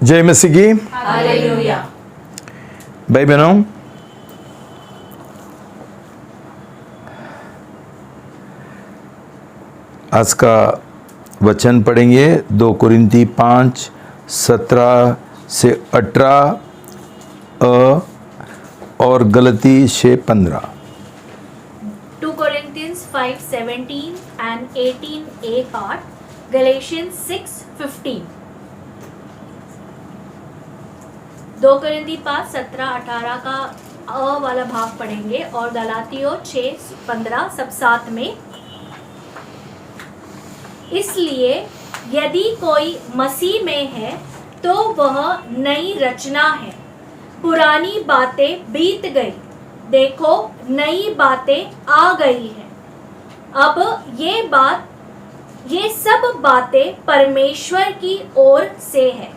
जय मसीह की। हालेलुया। भाई बहनों, आज का वचन पढ़ेंगे 2 कुरिन्ती 5:17 से 18 और गलती 6:15। 2 Corinthians 5:17 and 18a part, Galatians 6:15। 2 कुरिन्ती 5:17-18 का अ वाला भाग पढ़ेंगे और गलातियों 6:15 सब साथ में। इसलिए यदि कोई मसीह में है तो वह नई रचना है, पुरानी बातें बीत गई, देखो नई बातें आ गई हैं। अब ये सब बातें परमेश्वर की ओर से है।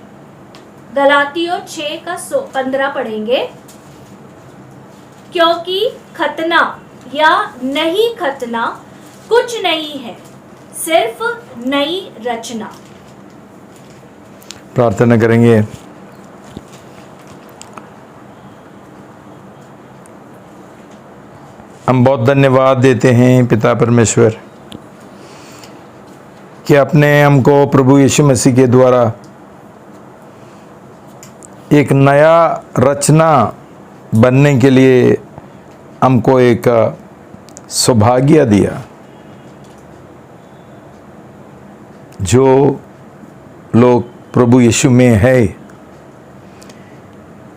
गलातियों 6:15 पढ़ेंगे। क्योंकि खतना या नहीं खतना कुछ नहीं है, सिर्फ नई रचना। प्रार्थना करेंगे। हम बहुत धन्यवाद देते हैं पिता परमेश्वर कि आपने हमको प्रभु यीशु मसीह के द्वारा एक नया रचना बनने के लिए हमको एक सौभाग्य दिया। जो लोग प्रभु यीशु में है,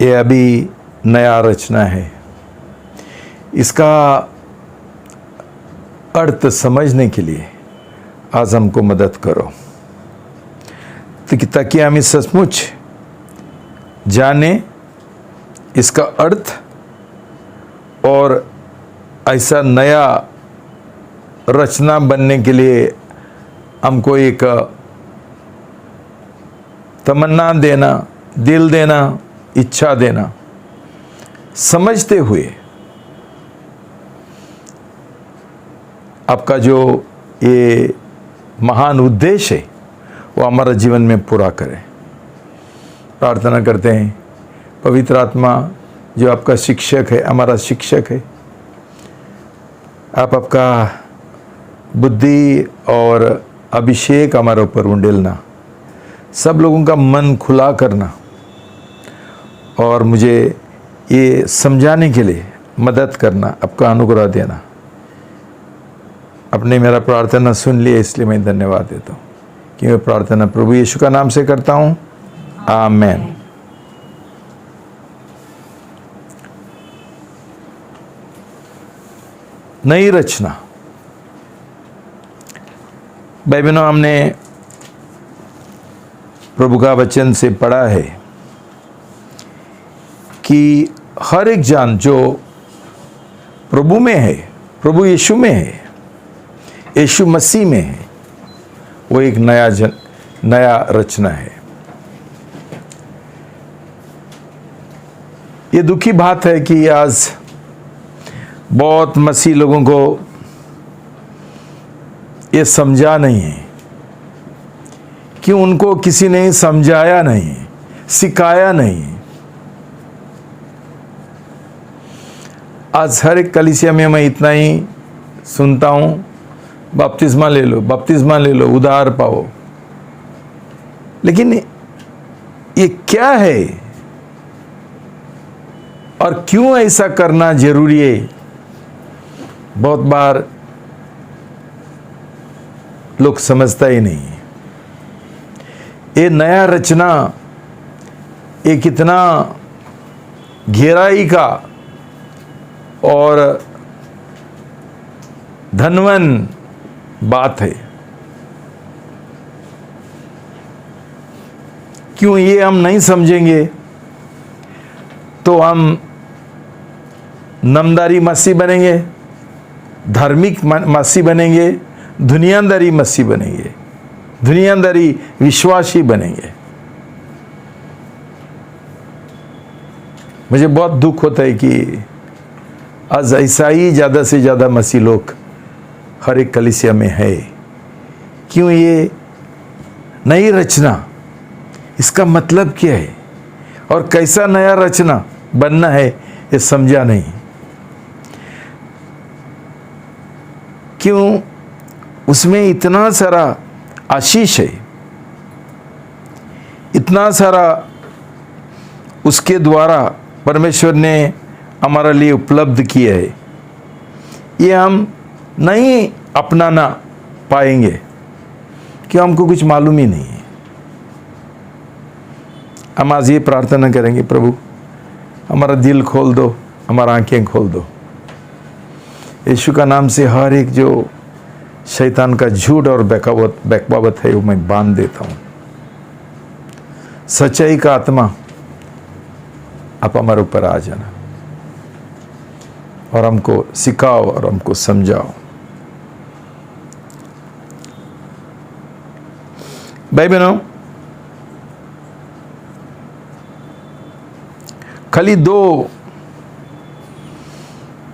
ये अभी नया रचना है। इसका अर्थ समझने के लिए आज हमको मदद करो ताकि हम इस सचमुच जाने इसका अर्थ और ऐसा नया रचना बनने के लिए हमको एक तमन्ना देना, दिल देना, इच्छा देना, समझते हुए आपका जो ये महान उद्देश्य है वो हमारा जीवन में पूरा करें। प्रार्थना करते हैं पवित्र आत्मा जो आपका शिक्षक है, हमारा शिक्षक है, आप आपका बुद्धि और अभिषेक हमारे ऊपर उंडेलना, सब लोगों का मन खुला करना और मुझे ये समझाने के लिए मदद करना, आपका अनुग्रह देना। आपने मेरा प्रार्थना सुन लिया, इसलिए मैं धन्यवाद देता हूँ कि मैं प्रार्थना प्रभु यीशु का नाम से करता हूँ। आमेन। नई रचना। भाई बहनों, हमने प्रभु का वचन से पढ़ा है कि हर एक जान जो प्रभु में है, प्रभु यीशु में है, यीशु मसीह में है, वो एक नया रचना है। ये दुखी बात है कि आज बहुत मसीह लोगों को ये समझा नहीं है कि उनको किसी ने समझाया नहीं, सिखाया नहीं। आज हर एक कलीसिया में मैं इतना ही सुनता हूँ, बपतिस्मा ले लो, बपतिस्मा ले लो, उद्धार पाओ। लेकिन ये क्या है और क्यों ऐसा करना जरूरी है, बहुत बार लोग समझता ही नहीं। ये नया रचना एक इतना गहराई का और धनवन बात है। क्यों ये हम नहीं समझेंगे तो हम नामदारी मसीह बनेंगे, धार्मिक मसीह बनेंगे, दुनियादारी मसीह बनेंगे, दुनियादारी विश्वासी बनेंगे। मुझे बहुत दुख होता है कि आज ऐसा ही ज़्यादा से ज़्यादा मसीह लोग हर एक कलीसिया में है। क्यों ये नई रचना, इसका मतलब क्या है और कैसा नया रचना बनना है ये समझा नहीं। क्यों? उसमें इतना सारा आशीष है, इतना सारा उसके द्वारा परमेश्वर ने हमारे लिए उपलब्ध किया है, ये हम नहीं अपनाना पाएंगे क्यों? हमको कुछ मालूम ही नहीं है। हम आज ये प्रार्थना करेंगे, प्रभु हमारा दिल खोल दो, हमारा आंखें खोल दो। यीशु का नाम से हर एक जो शैतान का झूठ और बकवावत है वो मैं बांध देता हूँ। सच्चाई का आत्मा आप हमारे ऊपर आ जाना और हमको सिखाओ और हमको समझाओ। भाई बहनों, खाली दो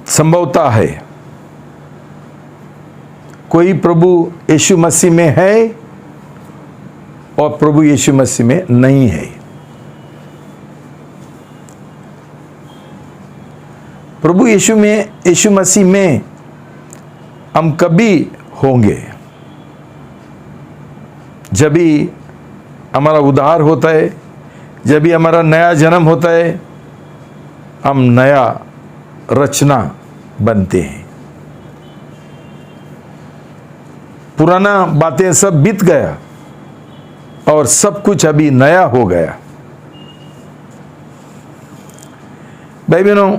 संभवता है, कोई प्रभु यीशु मसीह में है और प्रभु यीशु मसीह में नहीं है। प्रभु यीशु मसीह में हम कभी होंगे जब भी हमारा उद्धार होता है, जब भी हमारा नया जन्म होता है, हम नया रचना बनते हैं। पुराना बातें सब बीत गया और सब कुछ अभी नया हो गया। भाई बहनों,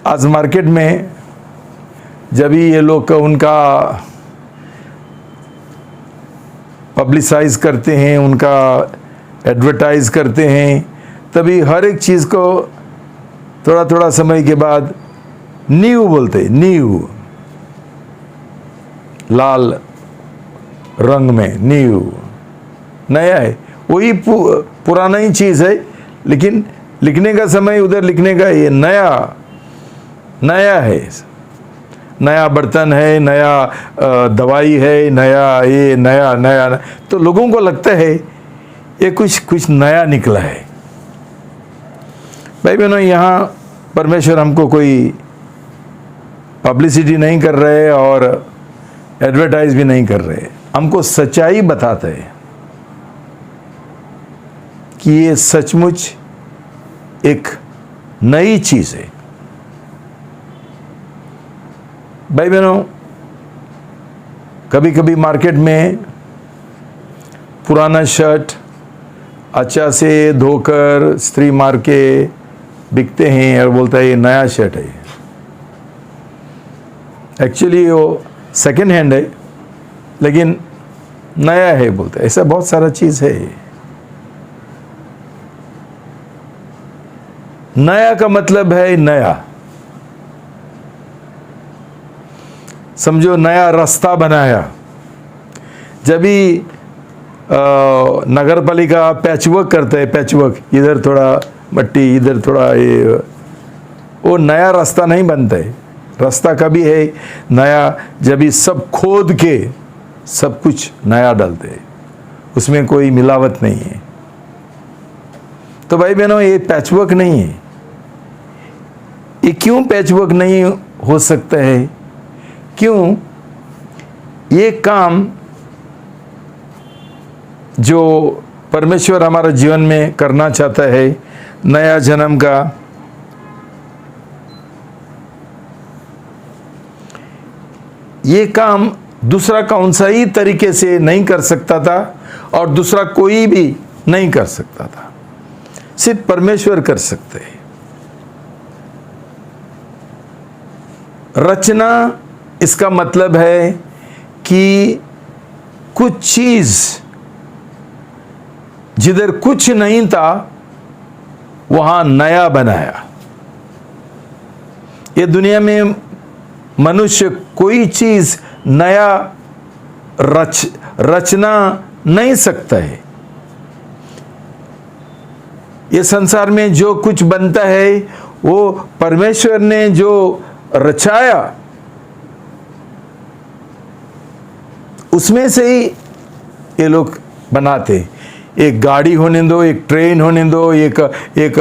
आज मार्केट में जब भी ये लोग उनका पब्लिसाइज करते हैं, उनका एडवर्टाइज करते हैं, तभी हर एक चीज़ को थोड़ा थोड़ा समय के बाद न्यू बोलते हैं। न्यू, लाल रंग में न्यू, नया है। वही पुराना ही चीज़ है, लेकिन लिखने का समय उधर लिखने का ये नया नया है। नया बर्तन है, नया दवाई है, नया ये नया नया। तो लोगों को लगता है ये कुछ नया निकला है। भाई बहनों, यहाँ परमेश्वर हमको कोई पब्लिसिटी नहीं कर रहे और एडवर्टाइज भी नहीं कर रहे, हमको सच्चाई बताते हैं कि ये सचमुच एक नई चीज़ है। भाई बहनों, कभी कभी मार्केट में पुराना शर्ट अच्छा से धोकर स्त्री मार के बिकते हैं और बोलता है ये नया शर्ट है। एक्चुअली वो सेकेंड हैंड है, लेकिन नया है बोलते हैं। ऐसा बहुत सारा चीज़ है। नया का मतलब है नया। समझो नया रास्ता बनाया। जब भी नगर पालिका पैचवर्क करता है, पैचवर्क, इधर थोड़ा मट्टी इधर थोड़ा ये, वो नया रास्ता नहीं बनता है। रास्ता कभी है नया जब भी सब खोद के सब कुछ नया डालते हैं, उसमें कोई मिलावट नहीं है। तो भाई बहनों, ये पैचवर्क नहीं है। ये क्यों पैचवर्क नहीं हो सकता है? क्यों? ये काम जो परमेश्वर हमारे जीवन में करना चाहता है, नया जन्म का, ये काम दूसरा कौन सा ही तरीके से नहीं कर सकता था और दूसरा कोई भी नहीं कर सकता था, सिर्फ परमेश्वर कर सकते हैं। रचना इसका मतलब है कि कुछ चीज जिधर कुछ नहीं था वहां नया बनाया। ये दुनिया में मनुष्य कोई चीज नया रचना नहीं सकता है। ये संसार में जो कुछ बनता है वो परमेश्वर ने जो रचाया उसमें से ही ये लोग बनाते। एक गाड़ी होने दो, एक ट्रेन होने दो, एक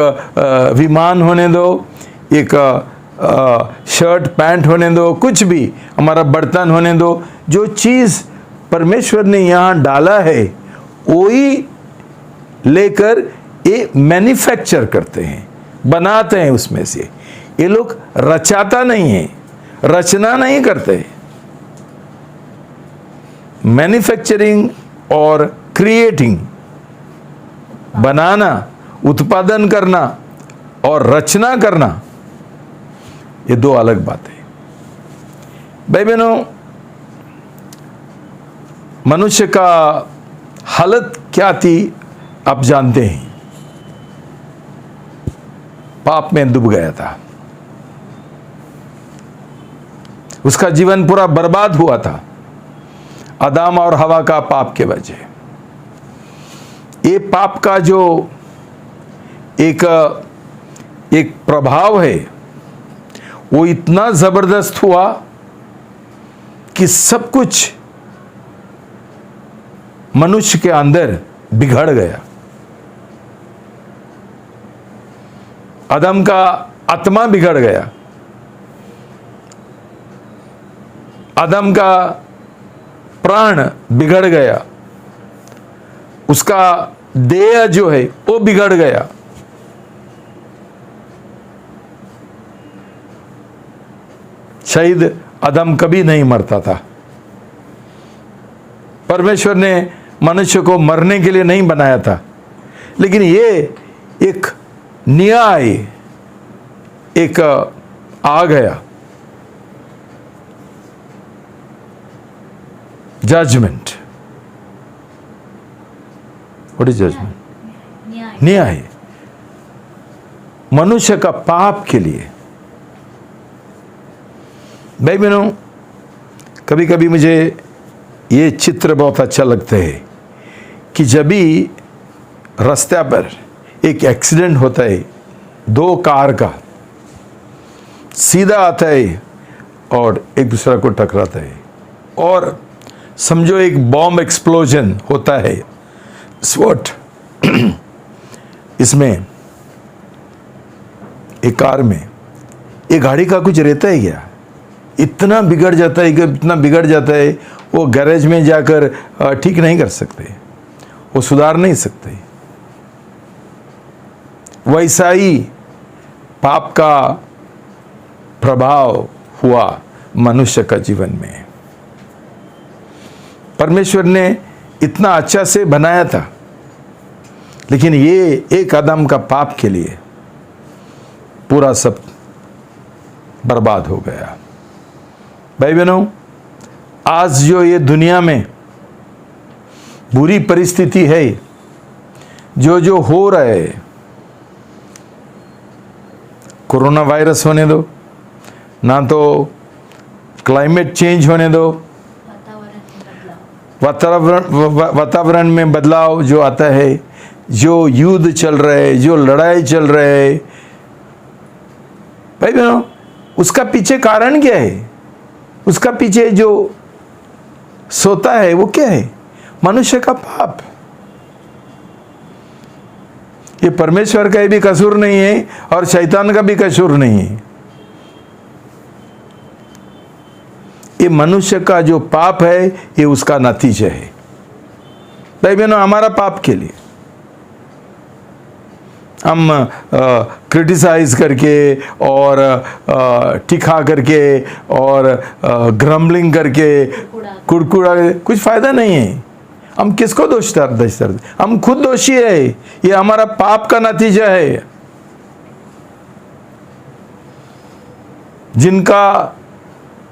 विमान होने दो, एक शर्ट पैंट होने दो, कुछ भी, हमारा बर्तन होने दो, जो चीज़ परमेश्वर ने यहाँ डाला है वही लेकर ये मैन्युफैक्चर करते हैं, बनाते हैं उसमें से। ये लोग रचाता नहीं है, रचना नहीं करते। मैन्युफैक्चरिंग और क्रिएटिंग, बनाना, उत्पादन करना और रचना करना, ये दो अलग बातें। भाई बहनों, मनुष्य का हालत क्या थी आप जानते हैं। पाप में डूब गया था, उसका जीवन पूरा बर्बाद हुआ था आदम और हवा का पाप के वजह। ये पाप का जो एक प्रभाव है वो इतना जबरदस्त हुआ कि सब कुछ मनुष्य के अंदर बिगड़ गया। आदम का आत्मा बिगड़ गया, आदम का प्राण बिगड़ गया, उसका देह जो है वो बिगड़ गया। शायद आदम कभी नहीं मरता था। परमेश्वर ने मनुष्य को मरने के लिए नहीं बनाया था, लेकिन ये एक न्याय एक आ गया, जजमेंट। What is judgment? न्याय मनुष्य का पाप के लिए। भाई बहनों, कभी कभी मुझे ये चित्र बहुत अच्छा लगता है कि जब भी रास्ते पर एक एक्सीडेंट होता है, दो कार का सीधा आता है और एक दूसरे को टकराता है, और समझो एक बॉम्ब एक्सप्लोजन होता है, स्वॉट इसमें एक कार में, एक गाड़ी का कुछ रहता है क्या? इतना बिगड़ जाता है कि इतना बिगड़ जाता है वो गैरेज में जाकर ठीक नहीं कर सकते, वो सुधार नहीं सकते। वैसा ही पाप का प्रभाव हुआ मनुष्य का जीवन में। परमेश्वर ने इतना अच्छा से बनाया था, लेकिन ये एक आदम का पाप के लिए पूरा सब बर्बाद हो गया। भाई बहनों, आज जो ये दुनिया में बुरी परिस्थिति है, जो हो रहा है, कोरोना वायरस होने दो, ना तो क्लाइमेट चेंज होने दो, वातावरण में बदलाव जो आता है, जो युद्ध चल रहा है, जो लड़ाई चल रहा है, भाई बहनों, उसका पीछे कारण क्या है? उसका पीछे जो सोता है वो क्या है? मनुष्य का पाप। ये परमेश्वर का भी कसूर नहीं है और शैतान का भी कसूर नहीं है। ये मनुष्य का जो पाप है ये उसका नतीजा है। भाई बहनों, हमारा पाप के लिए हम क्रिटिसाइज करके और टिखा करके और ग्रम्बलिंग करके कुड़कुड़ा, कुछ फायदा नहीं है। हम किसको दोष देते? हम खुद दोषी है। ये हमारा पाप का नतीजा है। जिनका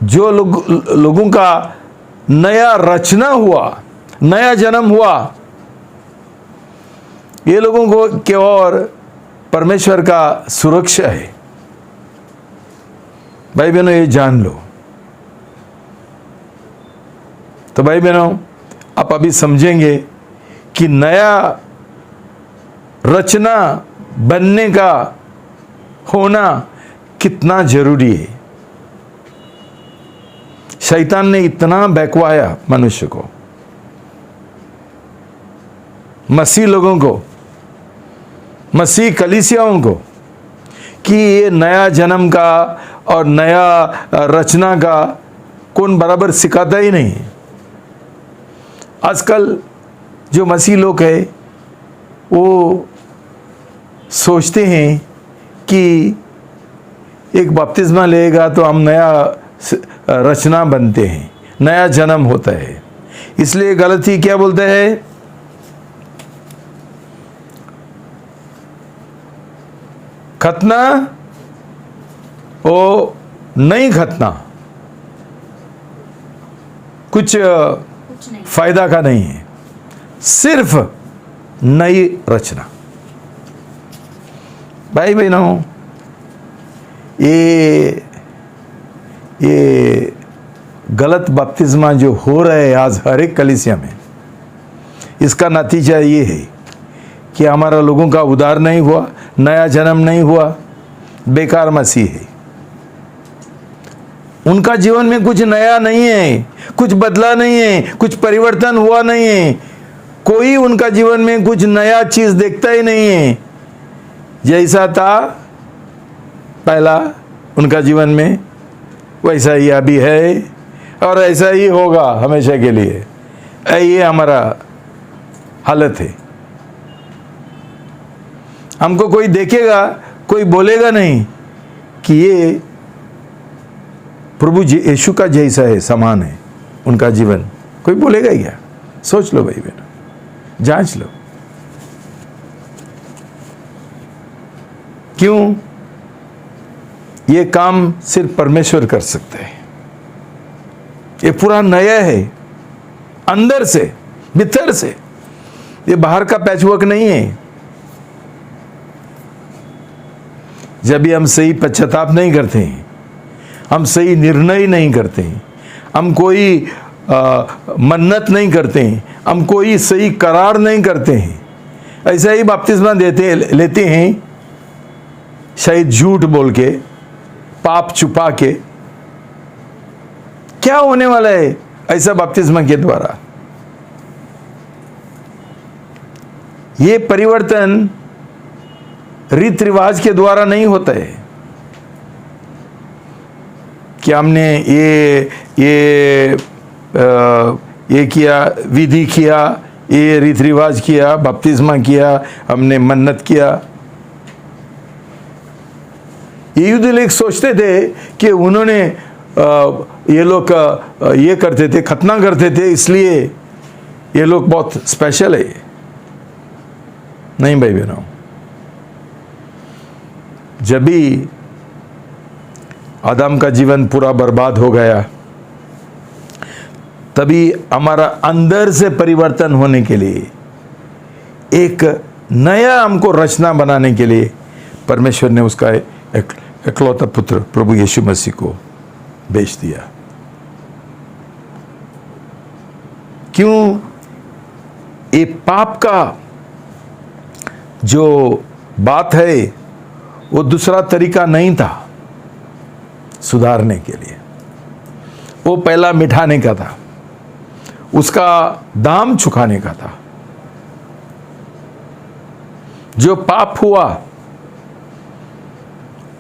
जो लोगों का नया रचना हुआ, नया जन्म हुआ, ये लोगों को के और परमेश्वर का सुरक्षा है। भाई बहनों, ये जान लो। तो भाई बहनों, आप अभी समझेंगे कि नया रचना बनने का होना कितना जरूरी है। शैतान ने इतना बहकवाया मनुष्य को, मसीह लोगों को, मसीह कलीसियाओं को, कि ये नया जन्म का और नया रचना का कौन बराबर सिखाता ही नहीं। आजकल जो मसीह लोग है वो सोचते हैं कि एक बपतिस्मा लेगा तो हम नया रचना बनते हैं, नया जन्म होता है। इसलिए गलती क्या बोलते हैं, खतना ओ नहीं खतना कुछ नहीं। फायदा का नहीं है, सिर्फ नई रचना। भाई बहनों, ये गलत बपतिस्मा जो हो रहा है आज हर एक कलीसिया में, इसका नतीजा ये है कि हमारा लोगों का उद्धार नहीं हुआ, नया जन्म नहीं हुआ, बेकार मसीह है। उनका जीवन में कुछ नया नहीं है, कुछ बदला नहीं है, कुछ परिवर्तन हुआ नहीं है, कोई उनका जीवन में कुछ नया चीज देखता ही नहीं है। जैसा था पहला उनका जीवन में वैसा ही अभी है और ऐसा ही होगा हमेशा के लिए। ये हमारा हालत है। हमको कोई देखेगा, कोई बोलेगा नहीं कि ये प्रभु यीशु का जैसा है, समान है उनका जीवन, कोई बोलेगा ही क्या? सोच लो भाई बहन, जांच लो। क्यों? ये काम सिर्फ परमेश्वर कर सकते हैं। ये पूरा नया है, अंदर से, भीतर से, ये बाहर का पैचवर्क नहीं है। जब भी हम सही पश्चाताप नहीं करते हैं, हम सही निर्णय नहीं करते हैं, हम कोई मन्नत नहीं करते हैं, हम कोई सही करार नहीं करते हैं, ऐसा ही बपतिस्मा लेते हैं, शायद झूठ बोल के, पाप छुपा के। क्या होने वाला है ऐसा बपतिस्मा के द्वारा? ये परिवर्तन रीति रिवाज के द्वारा नहीं होता है कि हमने ये किया, विधि किया, ये रीति रिवाज किया, बपतिस्मा किया, हमने मन्नत किया। ये युद्ध लेख सोचते थे कि उन्होंने ये लोग ये करते थे, खतना करते थे, इसलिए ये लोग बहुत स्पेशल है। नहीं भाई बहनों, जब भी आदम का जीवन पूरा बर्बाद हो गया, तभी हमारा अंदर से परिवर्तन होने के लिए, एक नया हमको रचना बनाने के लिए परमेश्वर ने उसका इकलौता पुत्र प्रभु यीशु मसीह को भेज दिया। क्यों? ये पाप का जो बात है वो दूसरा तरीका नहीं था सुधारने के लिए, वो पहला मिटाने का था, उसका दाम चुकाने का था। जो पाप हुआ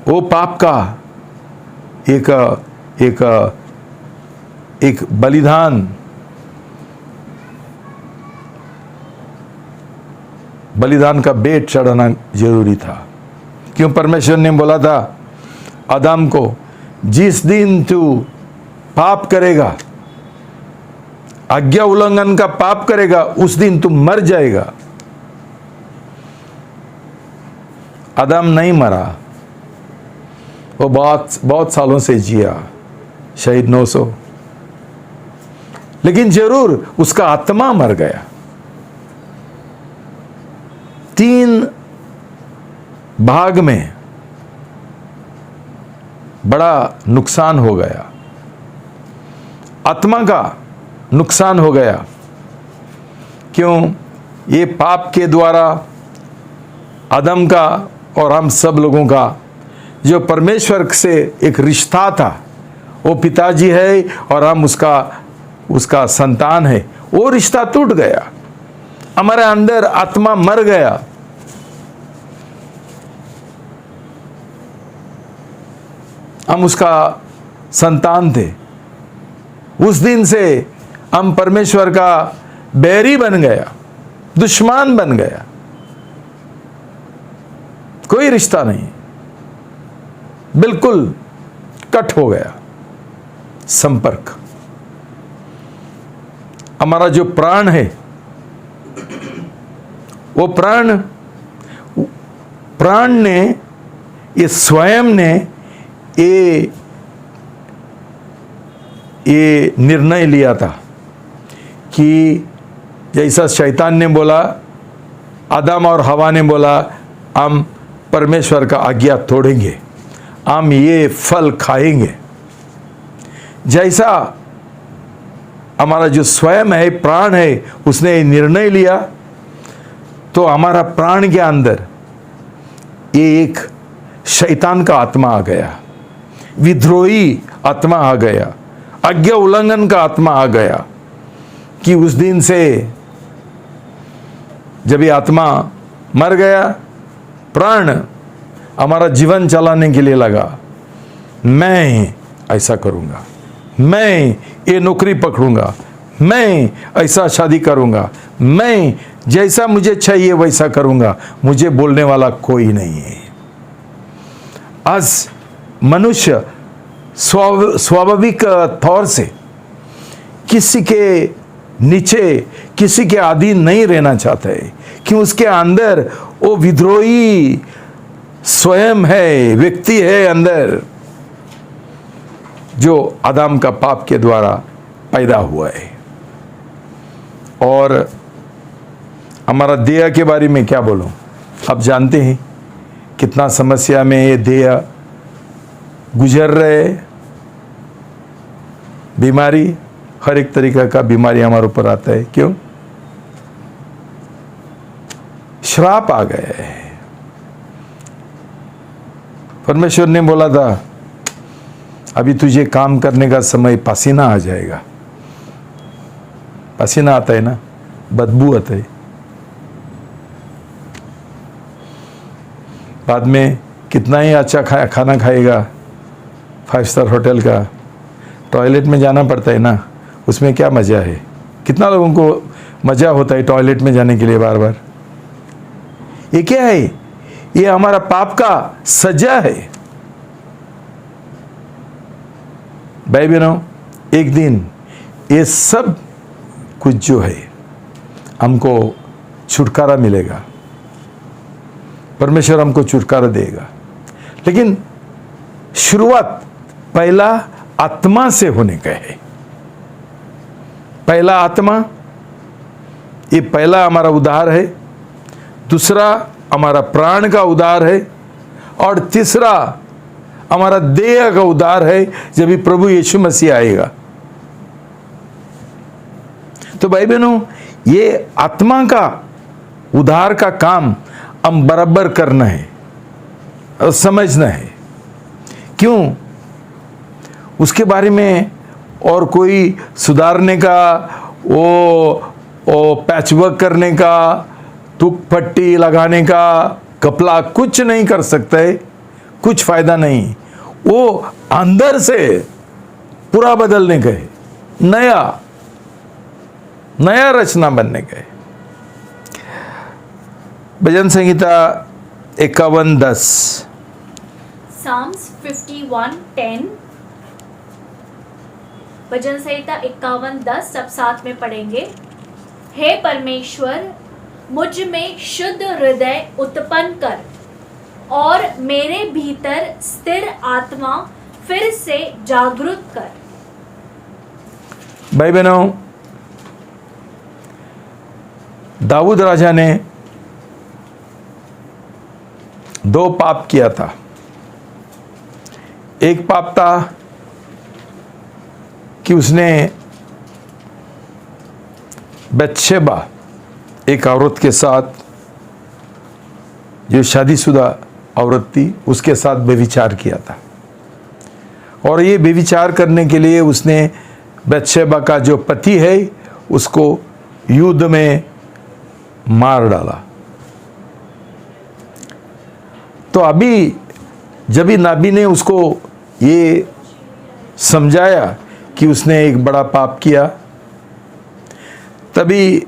वो पाप का एक बलिदान का भेंट चढ़ाना जरूरी था। क्यों? परमेश्वर ने बोला था आदम को, जिस दिन तू पाप करेगा, आज्ञा उल्लंघन का पाप करेगा, उस दिन तू मर जाएगा। आदम नहीं मरा, वो बहुत सालों से जिया, शायद 900, लेकिन जरूर उसका आत्मा मर गया। 3 भाग में बड़ा नुकसान हो गया, आत्मा का नुकसान हो गया। क्यों? ये पाप के द्वारा आदम का और हम सब लोगों का जो परमेश्वर से एक रिश्ता था, वो पिताजी है और हम उसका संतान है, वो रिश्ता टूट गया। हमारे अंदर आत्मा मर गया। हम उसका संतान थे। उस दिन से हम परमेश्वर का बैरी बन गया, दुश्मन बन गया। कोई रिश्ता नहीं, बिल्कुल कट हो गया संपर्क। हमारा जो प्राण है, वो प्राण ने, ये स्वयं ने ये निर्णय लिया था कि जैसा शैतान ने बोला, आदम और हवा ने बोला, हम परमेश्वर का आज्ञा तोड़ेंगे, हम ये फल खाएंगे। जैसा हमारा जो स्वयं है, प्राण है, उसने निर्णय लिया, तो हमारा प्राण के अंदर ये एक शैतान का आत्मा आ गया, विद्रोही आत्मा आ गया, आज्ञा उल्लंघन का आत्मा आ गया। कि उस दिन से जब ये आत्मा मर गया, प्राण हमारा जीवन चलाने के लिए लगा, मैं ऐसा करूंगा, मैं ये नौकरी पकड़ूंगा, मैं ऐसा शादी करूंगा, मैं जैसा मुझे चाहिए वैसा करूंगा, मुझे बोलने वाला कोई नहीं है। आज मनुष्य स्वाभाविक तौर से किसी के नीचे, किसी के अधीन नहीं रहना चाहता है, कि उसके अंदर वो विद्रोही स्वयं है, व्यक्ति है अंदर, जो आदम का पाप के द्वारा पैदा हुआ है। और हमारा देह के बारे में क्या बोलूं, आप जानते हैं कितना समस्या में ये देह गुजर रहे। बीमारी, हर एक तरीका का बीमारी हमारे ऊपर आता है। क्यों? श्राप आ गए। परमेश्वर ने बोला था, अभी तुझे काम करने का समय, पसीना आ जाएगा। पसीना आता है ना, बदबू आता है। बाद में कितना ही अच्छा खाना खाएगा 5 स्टार होटल का, टॉयलेट में जाना पड़ता है ना, उसमें क्या मज़ा है। कितना लोगों को मज़ा होता है टॉयलेट में जाने के लिए बार बार। ये क्या है? ये हमारा पाप का सजा है। भाई बहनों, एक दिन ये सब कुछ जो है हमको छुटकारा मिलेगा, परमेश्वर हमको छुटकारा देगा। लेकिन शुरुआत पहला आत्मा से होने का है। पहला आत्मा, ये पहला हमारा उद्धार है। दूसरा हमारा प्राण का उद्धार है। और तीसरा हमारा देह का उद्धार है, जब भी प्रभु यीशु मसीह आएगा। तो भाई बहनों, ये आत्मा का उद्धार का काम हम बराबर करना है और समझना है। क्यों? उसके बारे में और कोई सुधारने का, वो पैचवर्क करने का, तुक पट्टी लगाने का, कपड़ा कुछ नहीं कर सकते, कुछ फायदा नहीं। वो अंदर से पूरा बदलने का है, नया रचना बनने का है। भजन संहिता 51:10, Psalms 51:10, भजन संहिता 51:10 सब साथ में पढ़ेंगे। हे परमेश्वर, मुझ में शुद्ध हृदय उत्पन्न कर और मेरे भीतर स्थिर आत्मा फिर से जागृत कर। भाई बहनों, दाऊद राजा ने 2 पाप किया था। एक पाप था कि उसने बत्शेबा, एक औरत के साथ, जो शादीशुदा औरत थी, उसके साथ व्यभिचार किया था। और ये व्यभिचार करने के लिए उसने बत्शेबा का जो पति है उसको युद्ध में मार डाला। तो अभी जब ही नाबी ने उसको ये समझाया कि उसने एक बड़ा पाप किया, तभी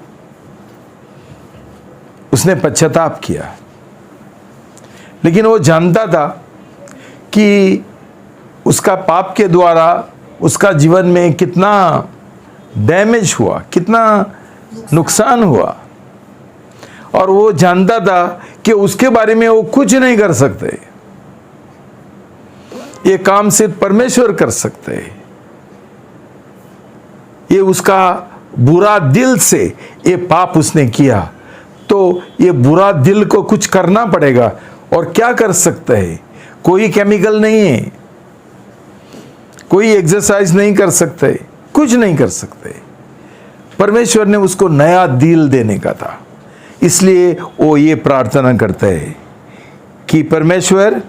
उसने पश्चाताप किया। लेकिन वो जानता था कि उसका पाप के द्वारा उसका जीवन में कितना डैमेज हुआ, कितना नुकसान हुआ, और वो जानता था कि उसके बारे में वो कुछ नहीं कर सकते। ये काम सिर्फ परमेश्वर कर सकते हैं। ये उसका बुरा दिल से ये पाप उसने किया, तो ये बुरा दिल को कुछ करना पड़ेगा। और क्या कर सकते हैं? कोई केमिकल नहीं है, कोई एक्सरसाइज नहीं कर सकते, कुछ नहीं कर सकते। परमेश्वर ने उसको नया दिल देने का था, इसलिए वो ये प्रार्थना करते हैं कि परमेश्वर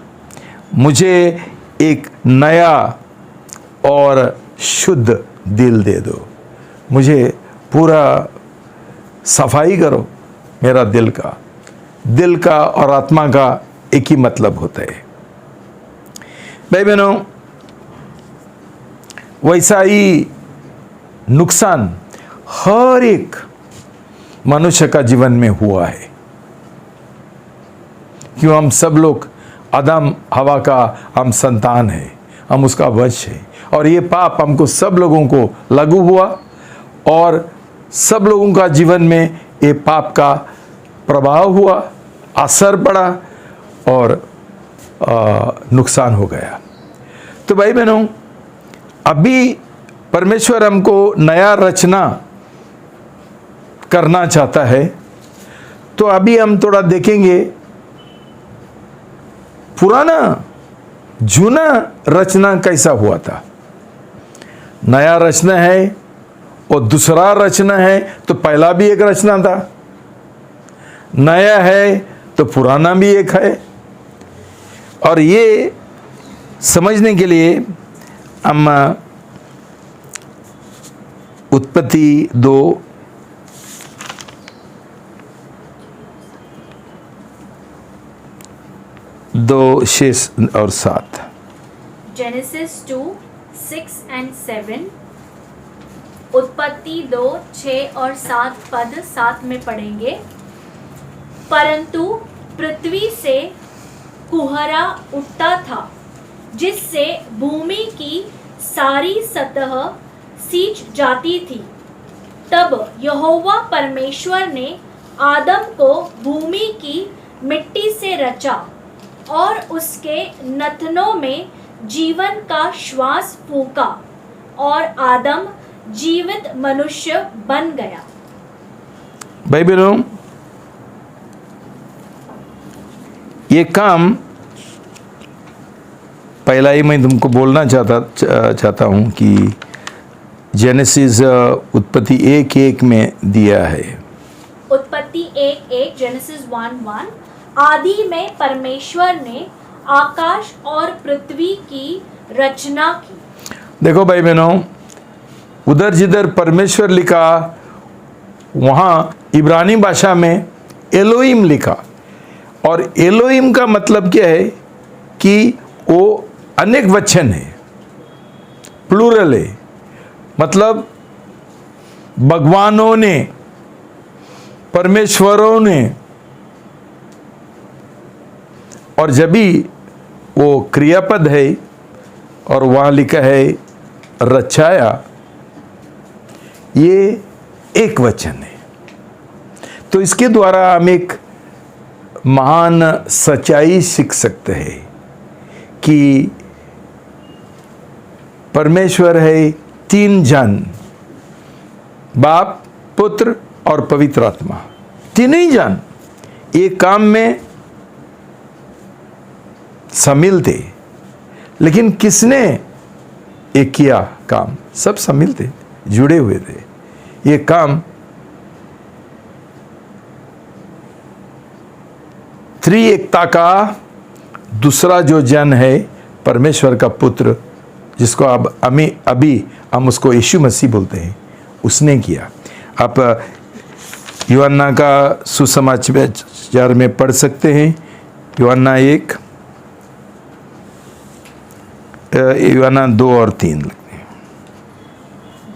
मुझे एक नया और शुद्ध दिल दे दो, मुझे पूरा सफाई करो। मेरा दिल का और आत्मा का एक ही मतलब होता है। भाई बहनों, वैसा ही नुकसान हर एक मनुष्य का जीवन में हुआ है। क्यों? हम सब लोग आदम हवा का हम संतान है, हम उसका वंश है, और ये पाप हमको सब लोगों को लागू हुआ, और सब लोगों का जीवन में ये पाप का प्रभाव हुआ, असर पड़ा, और नुकसान हो गया। तो भाई बहनों, अभी परमेश्वर हमको नया रचना करना चाहता है। तो अभी हम थोड़ा देखेंगे पुराना जूना रचना कैसा हुआ था। नया रचना है और दूसरा रचना है, तो पहला भी एक रचना था। नया है तो पुराना भी एक है। और ये समझने के लिए हम उत्पत्ति 2:6-7। जेनेसिस 2:6-7, उत्पत्ति 2:6-7 पद साथ में पढ़ेंगे। परंतु पृथ्वी से कुहरा उठता था, जिससे भूमि की सारी सतह सींच जाती थी। तब यहोवा परमेश्वर ने आदम को भूमि की मिट्टी से रचा और उसके नथनों में जीवन का श्वास फूंका, और आदम जीवित मनुष्य बन गया। भाई बहनों, ये काम पहला ही मैं तुमको बोलना चाहता हूँ कि जेनेसिस उत्पत्ति 1:1 में दिया है। उत्पत्ति 1:1, जेनेसिस 1:1, आदि में परमेश्वर ने आकाश और पृथ्वी की रचना की। देखो भाई बहनों, उधर जिधर परमेश्वर लिखा वहाँ इब्रानी भाषा में एलोहिम लिखा, और एलोहिम का मतलब क्या है कि वो अनेक वचन है, प्लूरल है, मतलब भगवानों ने, परमेश्वरों ने। और जब भी वो क्रियापद है और वहाँ लिखा है रचाया, ये एक वचन है। तो इसके द्वारा हम एक महान सच्चाई सीख सकते हैं कि परमेश्वर है तीन जन, बाप, पुत्र और पवित्र आत्मा। तीन ही जन एक काम में शामिल थे, लेकिन किसने एक किया काम? सब शामिल थे, जुड़े हुए थे। ये काम त्रिएकता का दूसरा जो जन है, परमेश्वर का पुत्र, जिसको अब अभी हम उसको यीशु मसीह बोलते हैं, उसने किया। आप यूहन्ना का सुसमाचार में पढ़ सकते हैं। यूहन्ना 1, यूहन्ना 2 और 3 लगते हैं।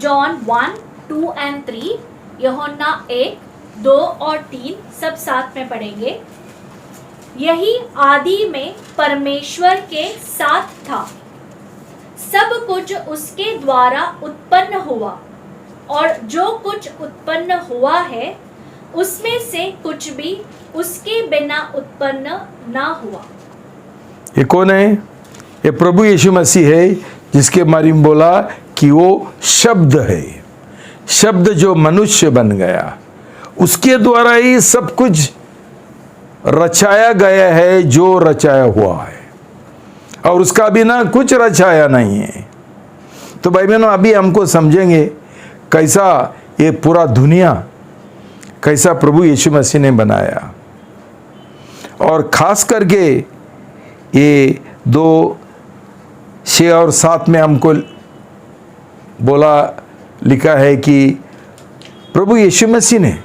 जॉन 1, 2 and 3, यूहन्ना 1, 2 और 3 सब साथ में पढ़ेंगे। यही आदि में परमेश्वर के साथ था, सब कुछ उसके द्वारा उत्पन्न हुआ, और जो कुछ उत्पन्न हुआ है उसमें से कुछ भी उसके बिना उत्पन्न ना हुआ। ये कौन है? ये प्रभु यीशु मसीह है, जिसके बारे में बोला कि वो शब्द है। शब्द जो मनुष्य बन गया, उसके द्वारा ही सब कुछ रचाया गया है जो रचाया हुआ है, और उसका बिना कुछ रचाया नहीं है। तो भाई बहनों, अभी हमको समझेंगे कैसा ये पूरा दुनिया, कैसा प्रभु यीशु मसीह ने बनाया। और खास करके ये 2:6 और 7 में हमको बोला लिखा है कि प्रभु यीशु मसीह ने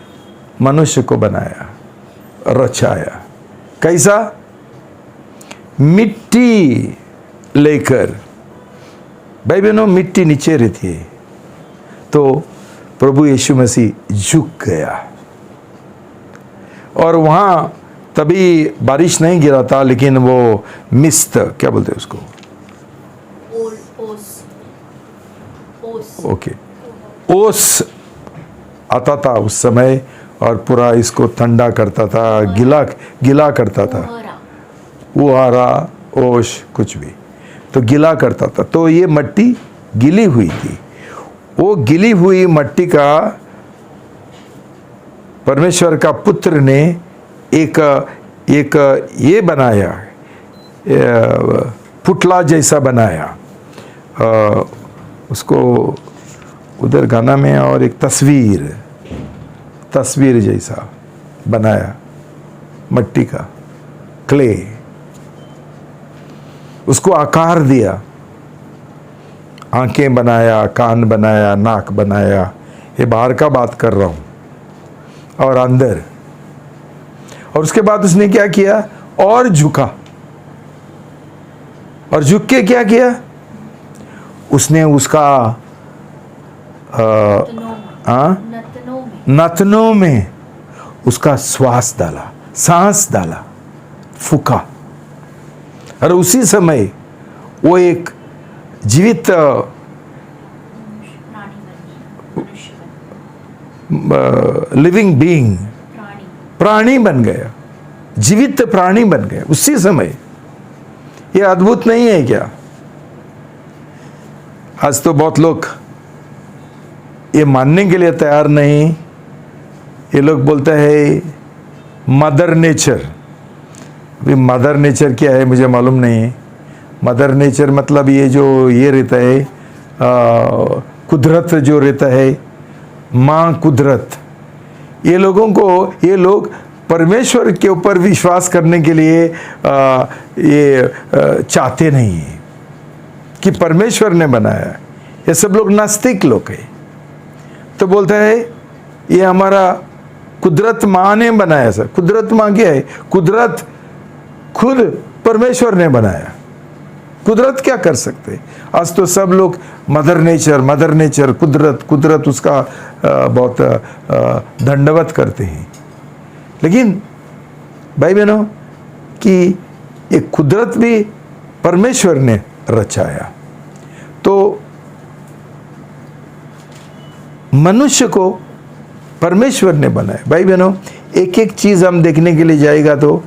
मनुष्य को बनाया, रचाया। कैसा? मिट्टी लेकर। भाई बहनों, मिट्टी नीचे रहती है, तो प्रभु यीशु मसीह झुक गया, और वहां तभी बारिश नहीं गिरा था, लेकिन वो मिस्त, क्या बोलते हैं उसको, ओके, ओस आता था उस समय, और पूरा इसको ठंडा करता था, गिला करता था। उहारा, ओश, कुछ भी तो गिला करता था। तो ये मट्टी गिली हुई थी। वो गिली हुई मट्टी का परमेश्वर का पुत्र ने एक ये बनाया, पुतला जैसा बनाया, उसको उधर गाना में, और एक तस्वीर जैसा बनाया मट्टी का, क्ले, उसको आकार दिया, आंखें बनाया, कान बनाया, नाक बनाया। ये बाहर का बात कर रहा हूं, और अंदर। और उसके बाद उसने क्या किया? और झुका, और झुक के क्या किया? उसने उसका नथनों में उसका श्वास डाला, सांस डाला, फूका, और उसी समय वो एक जीवित लिविंग बीइंग, प्राणी बन गया, जीवित प्राणी बन गया उसी समय। ये अद्भुत नहीं है क्या? आज तो बहुत लोग ये मानने के लिए तैयार नहीं। ये लोग बोलते हैं मदर नेचर। अभी मदर नेचर क्या है मुझे मालूम नहीं है। मदर नेचर मतलब ये जो ये रहता है, कुदरत जो रहता है, माँ कुदरत। ये लोग परमेश्वर के ऊपर विश्वास करने के लिए चाहते नहीं है कि परमेश्वर ने बनाया। ये सब लोग नास्तिक लोग हैं। तो बोलता है ये हमारा कुदरत माँ ने बनाया। सर, कुदरत माँ क्या है? कुदरत खुद परमेश्वर ने बनाया। कुदरत क्या कर सकते? आज तो सब लोग मदर नेचर, कुदरत उसका बहुत दंडवत करते हैं। लेकिन भाई बहनों कि ये कुदरत भी परमेश्वर ने रचाया। तो मनुष्य को परमेश्वर ने बनाया। भाई बहनों, एक एक चीज़ हम देखने के लिए जाएगा तो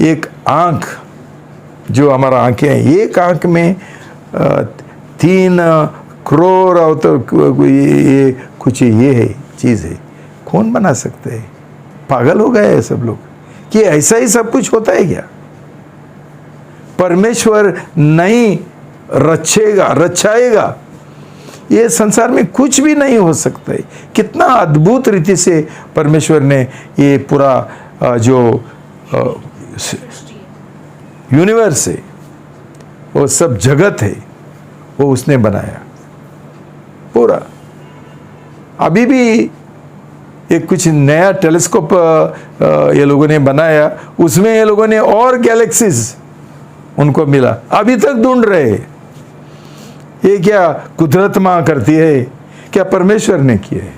एक आँख, जो हमारा आँखें हैं, एक आँख में 3 करोड़ और तो ये कुछ ये है चीज़ है। कौन बना सकते हैं? पागल हो गए हैं सब लोग कि ऐसा ही सब कुछ होता है क्या? परमेश्वर नहीं रचाएगा, ये संसार में कुछ भी नहीं हो सकता है। कितना अद्भुत रीति से परमेश्वर ने ये पूरा जो यूनिवर्स है, वो सब जगत है, वो उसने बनाया पूरा। अभी भी एक कुछ नया टेलीस्कोप ये लोगों ने बनाया, उसमें ये लोगों ने और गैलेक्सीज उनको मिला, अभी तक ढूंढ रहे। ये क्या कुदरत मां करती है, क्या परमेश्वर ने किया है?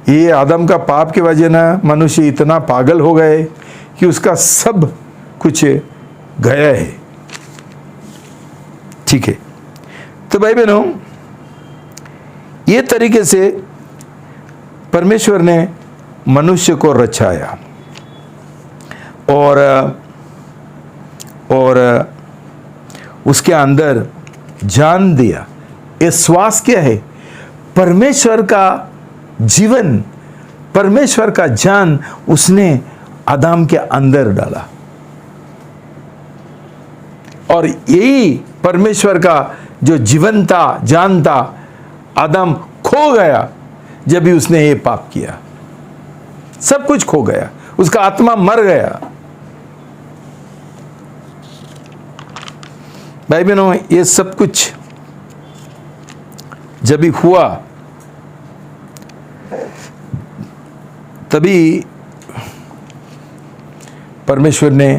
ये आदम का पाप की वजह ना मनुष्य इतना पागल हो गए कि उसका सब कुछ गया है। ठीक है, तो भाई बहनों, ये तरीके से परमेश्वर ने मनुष्य को रचाया और उसके अंदर जान दिया। ये श्वास क्या है? परमेश्वर का जीवन, परमेश्वर का जान उसने आदम के अंदर डाला। और यही परमेश्वर का जो जीवन था, जान था, आदम खो गया जब भी उसने ये पाप किया। सब कुछ खो गया, उसका आत्मा मर गया। भाई बहनों, ये सब कुछ जब भी हुआ तभी परमेश्वर ने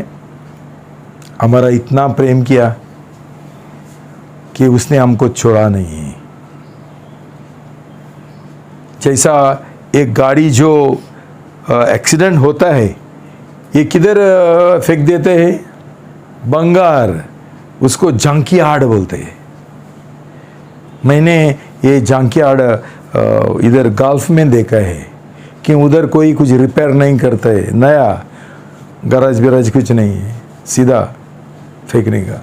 हमारा इतना प्रेम किया कि उसने हमको छोड़ा नहीं। जैसा एक गाड़ी जो एक्सीडेंट होता है, ये किधर फेंक देते हैं? बंगार, उसको जंकयार्ड बोलते हैं। मैंने ये जंकयार्ड इधर गल्फ में देखा है कि उधर कोई कुछ रिपेयर नहीं करता है, नया गराज बिराज कुछ नहीं है, सीधा फेंकने का।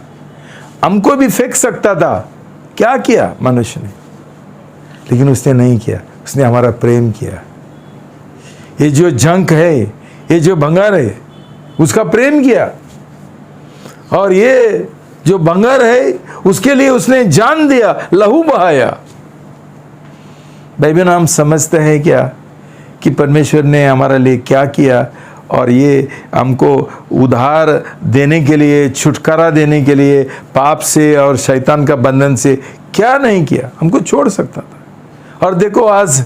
हमको भी फेंक सकता था, क्या किया मनुष्य ने? लेकिन उसने नहीं किया, उसने हमारा प्रेम किया। ये जो जंक है, ये जो भंगार है, उसका प्रेम किया। और ये जो भंगार है, उसके लिए उसने जान दिया, लहू बहाया। भाई बहन, हम समझते हैं क्या कि परमेश्वर ने हमारे लिए क्या किया, और ये हमको उद्धार देने के लिए, छुटकारा देने के लिए, पाप से और शैतान का बंधन से क्या नहीं किया? हमको छोड़ सकता था। और देखो आज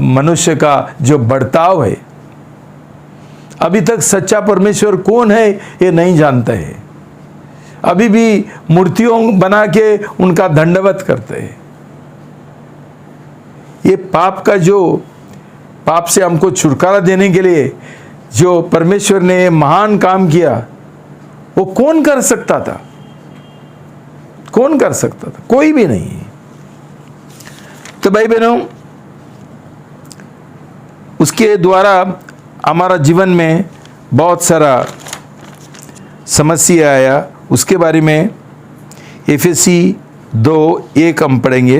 मनुष्य का जो बर्ताव है, अभी तक सच्चा परमेश्वर कौन है ये नहीं जानता है। अभी भी मूर्तियों बना के उनका दंडवत करते हैं। ये पाप से हमको छुटकारा देने के लिए जो परमेश्वर ने महान काम किया, वो कौन कर सकता था? कौन कर सकता था? कोई भी नहीं। तो भाई बहनों, उसके द्वारा हमारा जीवन में बहुत सारा समस्या आया। उसके बारे में एफएसी 2:1 हम पढ़ेंगे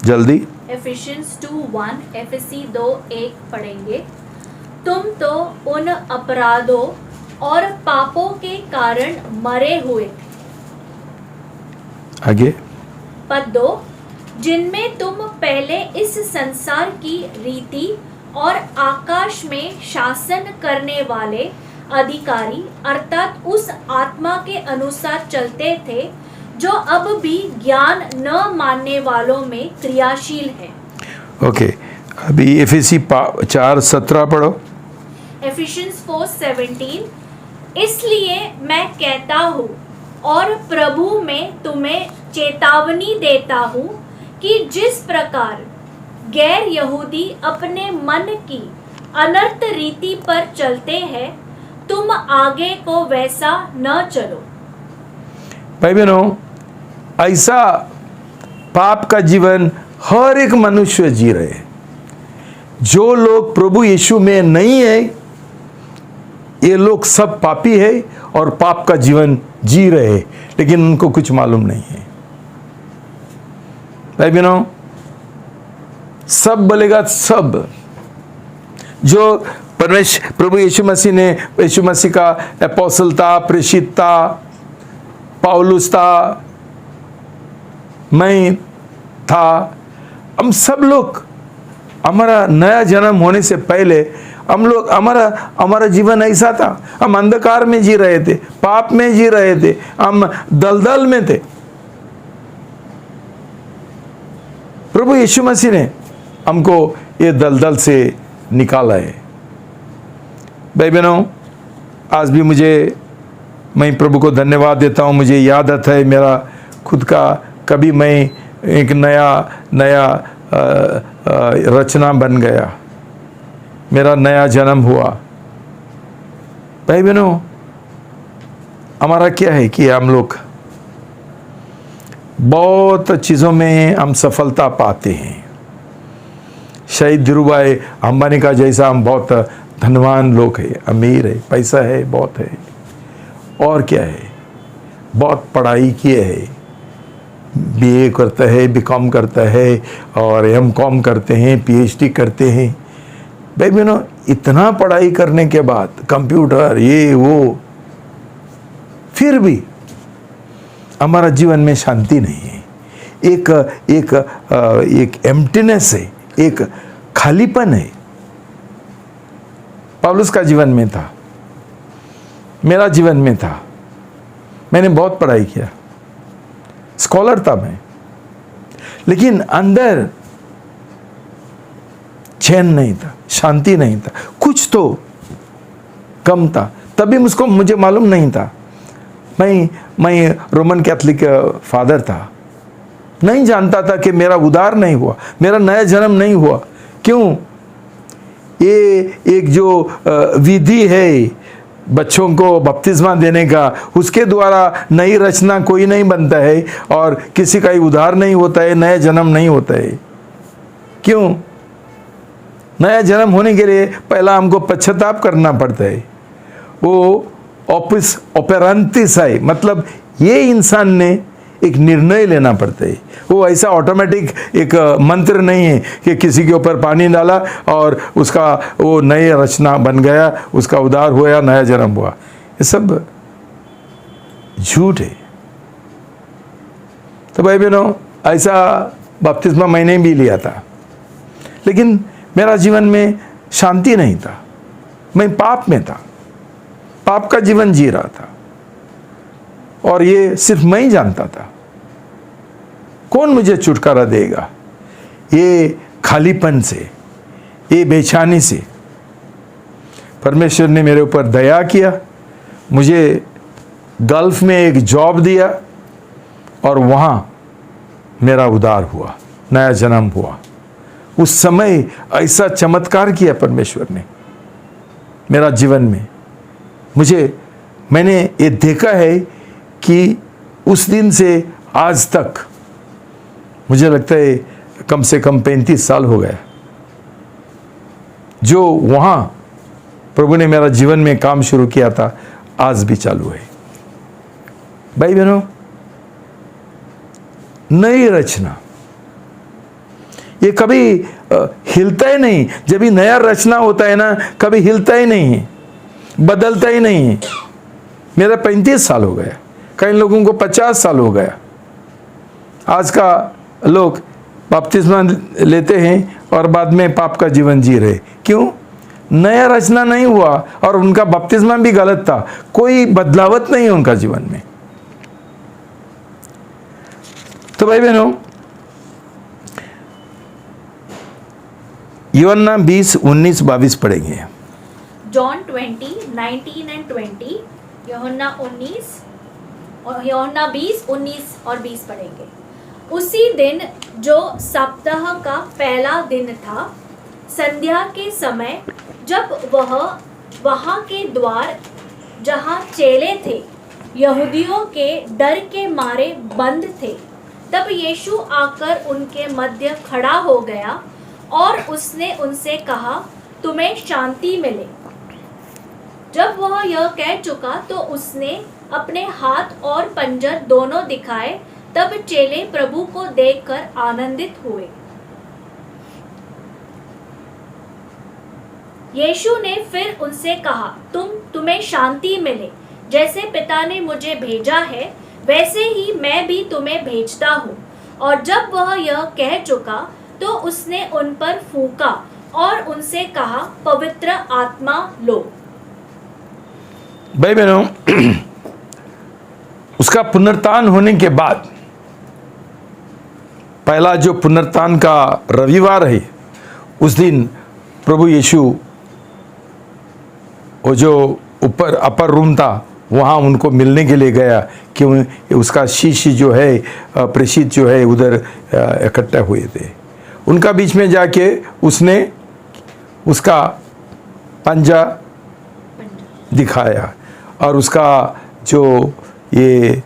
जल्दी। एफिशियंस 2:1, एफएसी 2:1 पढ़ेंगे। तुम तो उन अपराधों और पापों के कारण मरे हुए थे। आगे। पद 2, जिनमें तुम पहले इस संसार की रीति और आकाश में शासन करने वाले अधिकारी अर्थात उस आत्मा के अनुसार चलते थे जो अब भी ज्ञान न मानने वालों में क्रियाशील है। ओके, अभी एफएसी 4:17 पढ़ो। एफिशियंस 4:17, इसलिए मैं कहता हूँ और प्रभु में तुम्हें चेतावनी देता हूँ कि जिस प्रकार गैर यहूदी अपने मन की अनर्थ रीति पर चलते हैं, तुम आगे को वैसा न चलो। भाई बहनों, ऐसा पाप का जीवन हर एक मनुष्य जी रहे। जो लोग प्रभु यीशु में नहीं है, ये लोग सब पापी है और पाप का जीवन जी रहे, लेकिन उनको कुछ मालूम नहीं है। भाई बहनों, सब बोलेगा सब। जो प्रभु यीशु मसीह का एपोस्टल था, प्रेषित था, पौलुस था, मैं था, हम सब लोग, हमारा नया जन्म होने से पहले हम लोग, हमारा जीवन ऐसा था। हम अंधकार में जी रहे थे, पाप में जी रहे थे, हम दलदल में थे। प्रभु यीशु मसीह ने हमको ये दलदल से निकाला है। भाई बहनों, आज भी मैं प्रभु को धन्यवाद देता हूँ। मुझे याद आता है मेरा खुद का, कभी मैं एक नया रचना बन गया, मेरा नया जन्म हुआ। भाई बहनों, हमारा क्या है कि हम लोग बहुत चीज़ों में हम सफलता पाते हैं। शायद धीरूभाई अंबानी का जैसा हम बहुत धनवान लोग हैं, अमीर है, पैसा है, बहुत है, और क्या है, बहुत पढ़ाई किए है, बीए करता है, बीकॉम करता है और एमकॉम करते हैं, पीएचडी करते हैं। भाई बहनों, इतना पढ़ाई करने के बाद कंप्यूटर ये वो, फिर भी हमारा जीवन में शांति नहीं है। एक एम्प्टीनेस है, एक खालीपन है। पौलुस का जीवन में था, मेरा जीवन में था। मैंने बहुत पढ़ाई किया, स्कॉलर था मैं, लेकिन अंदर चैन नहीं था, शांति नहीं था, कुछ तो कम था। तभी मुझे मालूम नहीं था। मैं रोमन कैथोलिक फादर था, नहीं जानता था कि मेरा उद्धार नहीं हुआ, मेरा नया जन्म नहीं हुआ। क्यों? ये एक जो विधि है बच्चों को बपतिस्मा देने का, उसके द्वारा नई रचना कोई नहीं बनता है और किसी का ही उद्धार नहीं होता है, नया जन्म नहीं होता है। क्यों? नया जन्म होने के लिए पहला हमको पश्चाताप करना पड़ता है। वो ऑपिस ऑपेरेंटिस है, मतलब ये इंसान ने एक निर्णय लेना पड़ता है। वो ऐसा ऑटोमेटिक एक मंत्र नहीं है कि किसी के ऊपर पानी डाला और उसका वो नई रचना बन गया, उसका उद्धार हुआ, नया जन्म हुआ। ये सब झूठ है। तो भाई बहनों, ऐसा बपतिस्मा मैंने भी लिया था, लेकिन मेरा जीवन में शांति नहीं था। मैं पाप में था, पाप का जीवन जी रहा था, और ये सिर्फ मैं ही जानता था। कौन मुझे छुटकारा देगा ये खालीपन से, ये बेचैनी से? परमेश्वर ने मेरे ऊपर दया किया, मुझे गल्फ में एक जॉब दिया और वहाँ मेरा उद्धार हुआ, नया जन्म हुआ। उस समय ऐसा चमत्कार किया परमेश्वर ने मेरा जीवन में। मैंने ये देखा है कि उस दिन से आज तक मुझे लगता है कम से कम 35 साल हो गया, जो वहाँ प्रभु ने मेरा जीवन में काम शुरू किया था, आज भी चालू है। भाई बहनों, नई रचना ये कभी हिलता ही नहीं। जब भी नया रचना होता है ना, कभी हिलता ही नहीं है, बदलता ही नहीं है। मेरा 35 साल हो गया, कई लोगों को 50 साल हो गया। आज का लोग बपतिस्मा लेते हैं और बाद में पाप का जीवन जी रहे। क्यों? नया रचना नहीं हुआ और उनका बपतिस्मा भी गलत था, कोई बदलावत नहीं है उनका जीवन में। तो भाई बहनों, यूहन्ना 20, 19, 22 पढ़ेंगे। जॉन 20, 19 and 20, यूहन्ना 19 और यूहन्ना 20, 19 और 20 पढ़ेंगे। उसी दिन जो सप्ताह का पहला दिन था, संध्या के समय, जब वह वहाँ के द्वार जहाँ चेले थे यहूदियों के डर के मारे बंद थे, तब यीशु आकर उनके मध्य खड़ा हो गया और उसने उनसे कहा, तुम्हें शांति मिले। जब वह यह कह चुका तो उसने अपने हाथ और पंजर दोनों दिखाए। तब चेले प्रभु को देखकर आनंदित हुए। यीशु ने फिर उनसे कहा, तुम्हें शांति मिले। जैसे पिता ने मुझे भेजा है, वैसे ही मैं भी तुम्हें भेजता हूँ। और जब वह यह कह चुका तो उसने उन पर फूंका और उनसे कहा, पवित्र आत्मा लो। भाई बहनों, उसका पुनरुत्थान होने के बाद, पहला जो पुनरुत्थान का रविवार है, उस दिन प्रभु यीशु वो जो ऊपर अपर रूम था वहाँ उनको मिलने के लिए गया कि उसका शिष्य जो है प्रेषित जो है उधर इकट्ठा हुए थे। उनका बीच में जाके उसने उसका पंजा दिखाया और उसका जो ये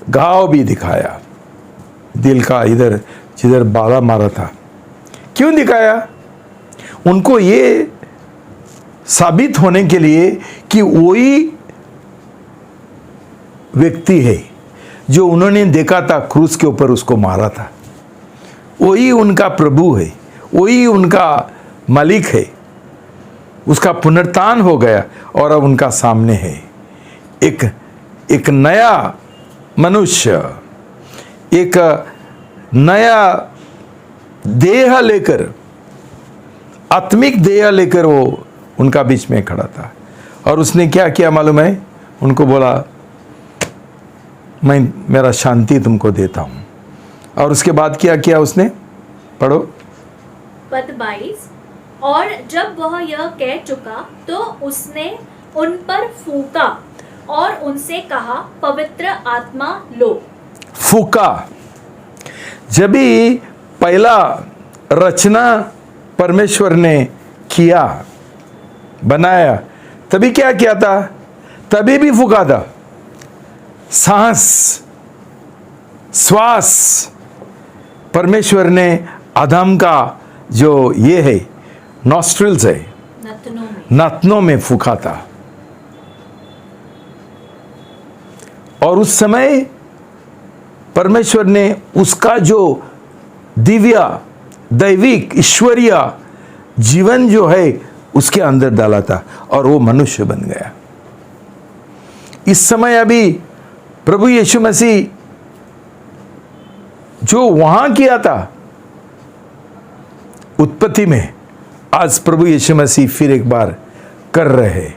घाव भी दिखाया, दिल का इधर जिधर बाला मारा था। क्यों दिखाया? उनको ये साबित होने के लिए कि वही व्यक्ति है जो उन्होंने देखा था क्रूस के ऊपर उसको मारा था, वही उनका प्रभु है, वही उनका मालिक है। उसका पुनरुत्थान हो गया और अब उनका सामने है एक नया मनुष्य, एक नया देह लेकर, आत्मिक देह लेकर वो उनका बीच में खड़ा था। और उसने क्या किया मालूम है? उनको बोला मैं मेरा शांति तुमको देता हूं। और उसके बाद क्या किया उसने? पढ़ो पद 22। और जब वह यह कह चुका तो उसने उन पर फूंका और उनसे कहा, पवित्र आत्मा लो। फूका। जब भी पहला रचना परमेश्वर ने किया, बनाया, तभी क्या किया था? तभी भी फूका था। सांस, श्वास परमेश्वर ने आदम का जो ये है नॉस्ट्रिल्स है, नथनों में फूका था। और उस समय परमेश्वर ने उसका जो दिव्य, दैविक, ईश्वरीय जीवन जो है उसके अंदर डाला था और वो मनुष्य बन गया। इस समय अभी प्रभु यीशु मसीह जो वहां किया था उत्पत्ति में, आज प्रभु यीशु मसीह फिर एक बार कर रहे हैं।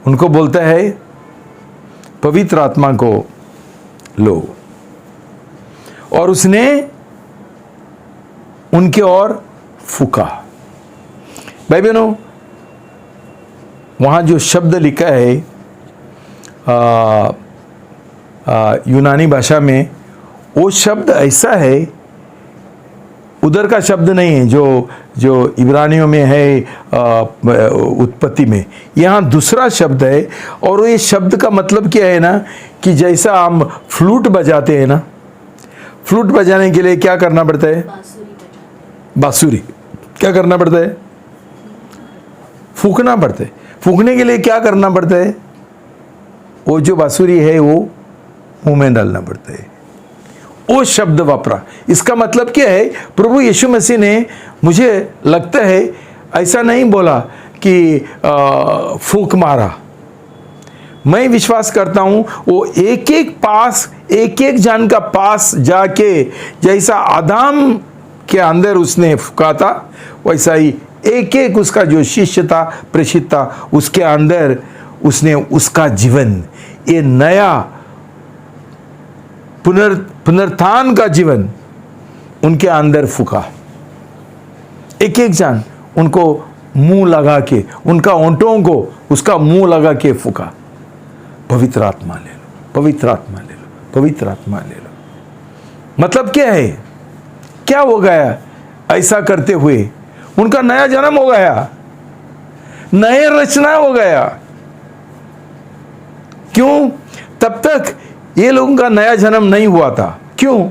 उनको बोलता है पवित्र आत्मा को लो। और उसने उनके ओर फूका। भाई बहनों, वहाँ जो शब्द लिखा है यूनानी भाषा में, वो शब्द ऐसा है, उधर का शब्द नहीं है जो इब्रानियों में है उत्पत्ति में। यहाँ दूसरा शब्द है। और ये शब्द का मतलब क्या है ना, कि जैसा हम फ्लूट बजाते हैं ना, फ्लूट बजाने के लिए क्या करना पड़ता है? बांसुरी। क्या करना पड़ता है? फूकना पड़ता है। फूकने के लिए क्या करना पड़ता है? वो जो बांसुरी है वो मुंह में डालना पड़ता है। वो शब्द वापरा। इसका मतलब क्या है? प्रभु यीशु मसीह ने, मुझे लगता है, ऐसा नहीं बोला कि फूंक मारा। मैं विश्वास करता हूं वो एक एक जन का पास जाके जैसा आदम के अंदर उसने फूका था, वैसा ही एक एक उसका जो शिष्य था, प्रेषित था, उसके अंदर उसने उसका जीवन, ये नया पुनरुत्थान का जीवन उनके अंदर फूका। एक एक जन उनको मुंह लगा के, उनका ओंठों को उसका मुंह लगा के फूका, पवित्र आत्मा ले लो, पवित्र आत्मा ले लो, पवित्र आत्मा ले लो। मतलब क्या है? क्या हो गया? ऐसा करते हुए उनका नया जन्म हो गया, नए रचना हो गया। क्यों? तब तक ये लोगों का नया जन्म नहीं हुआ था। क्यों?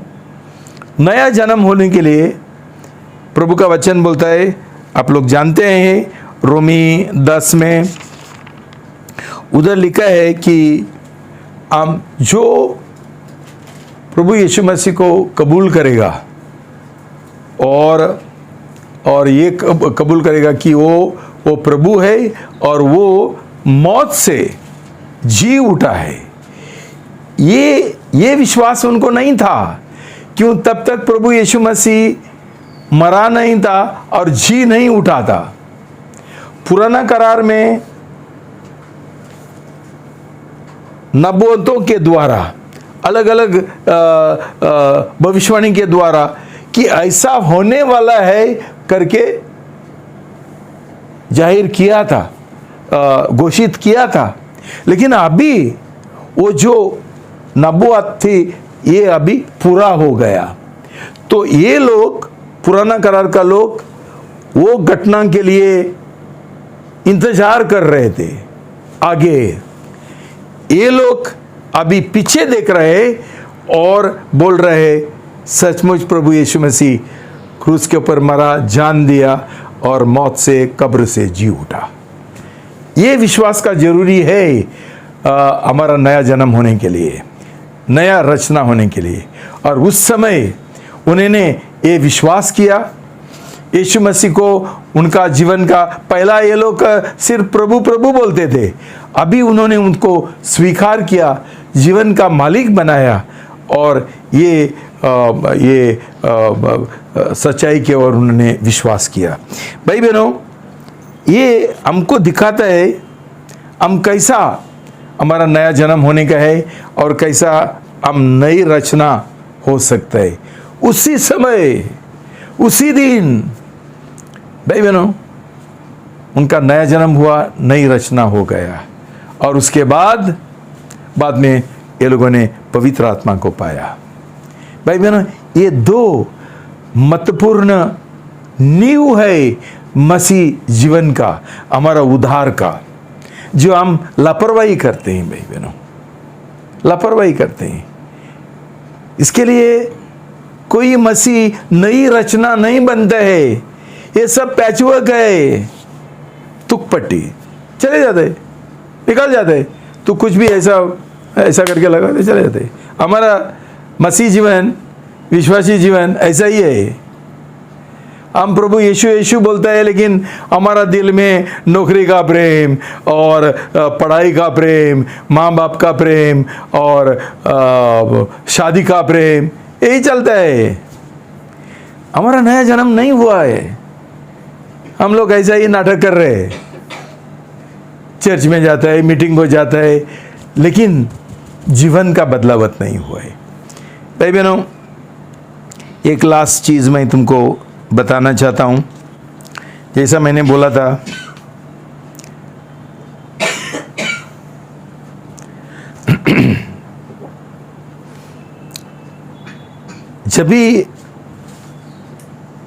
नया जन्म होने के लिए प्रभु का वचन बोलता है, आप लोग जानते हैं, रोमी 10 में उधर लिखा है कि जो प्रभु यीशु मसीह को कबूल करेगा और ये कबूल करेगा कि वो प्रभु है और वो मौत से जी उठा है, ये विश्वास उनको नहीं था। क्यों? तब तक प्रभु यीशु मसीह मरा नहीं था और जी नहीं उठा था। पुराना करार में नबूवतों के द्वारा, अलग अलग भविष्यवाणी के द्वारा कि ऐसा होने वाला है करके जाहिर किया था, घोषित किया था, लेकिन अभी वो जो नबूवत थी ये अभी पूरा हो गया। तो ये लोग, पुराना करार का लोग, वो घटना के लिए इंतजार कर रहे थे आगे। ये लोग अभी पीछे देख रहे और बोल रहे, सचमुच प्रभु यीशु मसीह क्रूस के ऊपर मरा, जान दिया और मौत से, कब्र से जी उठा। ये विश्वास का जरूरी है हमारा नया जन्म होने के लिए, नया रचना होने के लिए। और उस समय उन्होंने ये विश्वास किया यीशु मसीह को, उनका जीवन का पहला, ये लोग सिर्फ प्रभु प्रभु बोलते थे, अभी उन्होंने उनको स्वीकार किया, जीवन का मालिक बनाया और ये सच्चाई की ओर उन्होंने विश्वास किया। भाई बहनों, ये हमको दिखाता है हम कैसा हमारा नया जन्म होने का है और कैसा हम नई रचना हो सकता है। उसी समय, उसी दिन भाई बहनों उनका नया जन्म हुआ, नई रचना हो गया। और उसके बाद में ये लोगों ने पवित्र आत्मा को पाया। भाई बहनों, ये दो महत्वपूर्ण नींव है मसीह जीवन का, हमारा उद्धार का, जो हम लापरवाही करते हैं। भाई बहनों, लापरवाही करते हैं। इसके लिए कोई मसीह नई रचना नहीं बनता है। ये सब पैचवर्क है, तुक पट्टी, चले जाते, निकल जाते, तो कुछ भी ऐसा करके लगाते चले जाते। हमारा मसीह जीवन, विश्वासी जीवन ऐसा ही है। हम प्रभु यीशु यीशु बोलता है, लेकिन हमारा दिल में नौकरी का प्रेम और पढ़ाई का प्रेम, माँ बाप का प्रेम और शादी का प्रेम, यही चलता है। हमारा नया जन्म नहीं हुआ है। हम लोग ऐसा ही नाटक कर रहे हैं, चर्च में जाता है, मीटिंग हो जाता है, लेकिन जीवन का बदलावत नहीं हुआ है। भाई बहनों, एक लास्ट चीज़ मैं तुमको बताना चाहता हूँ। जैसा मैंने बोला था,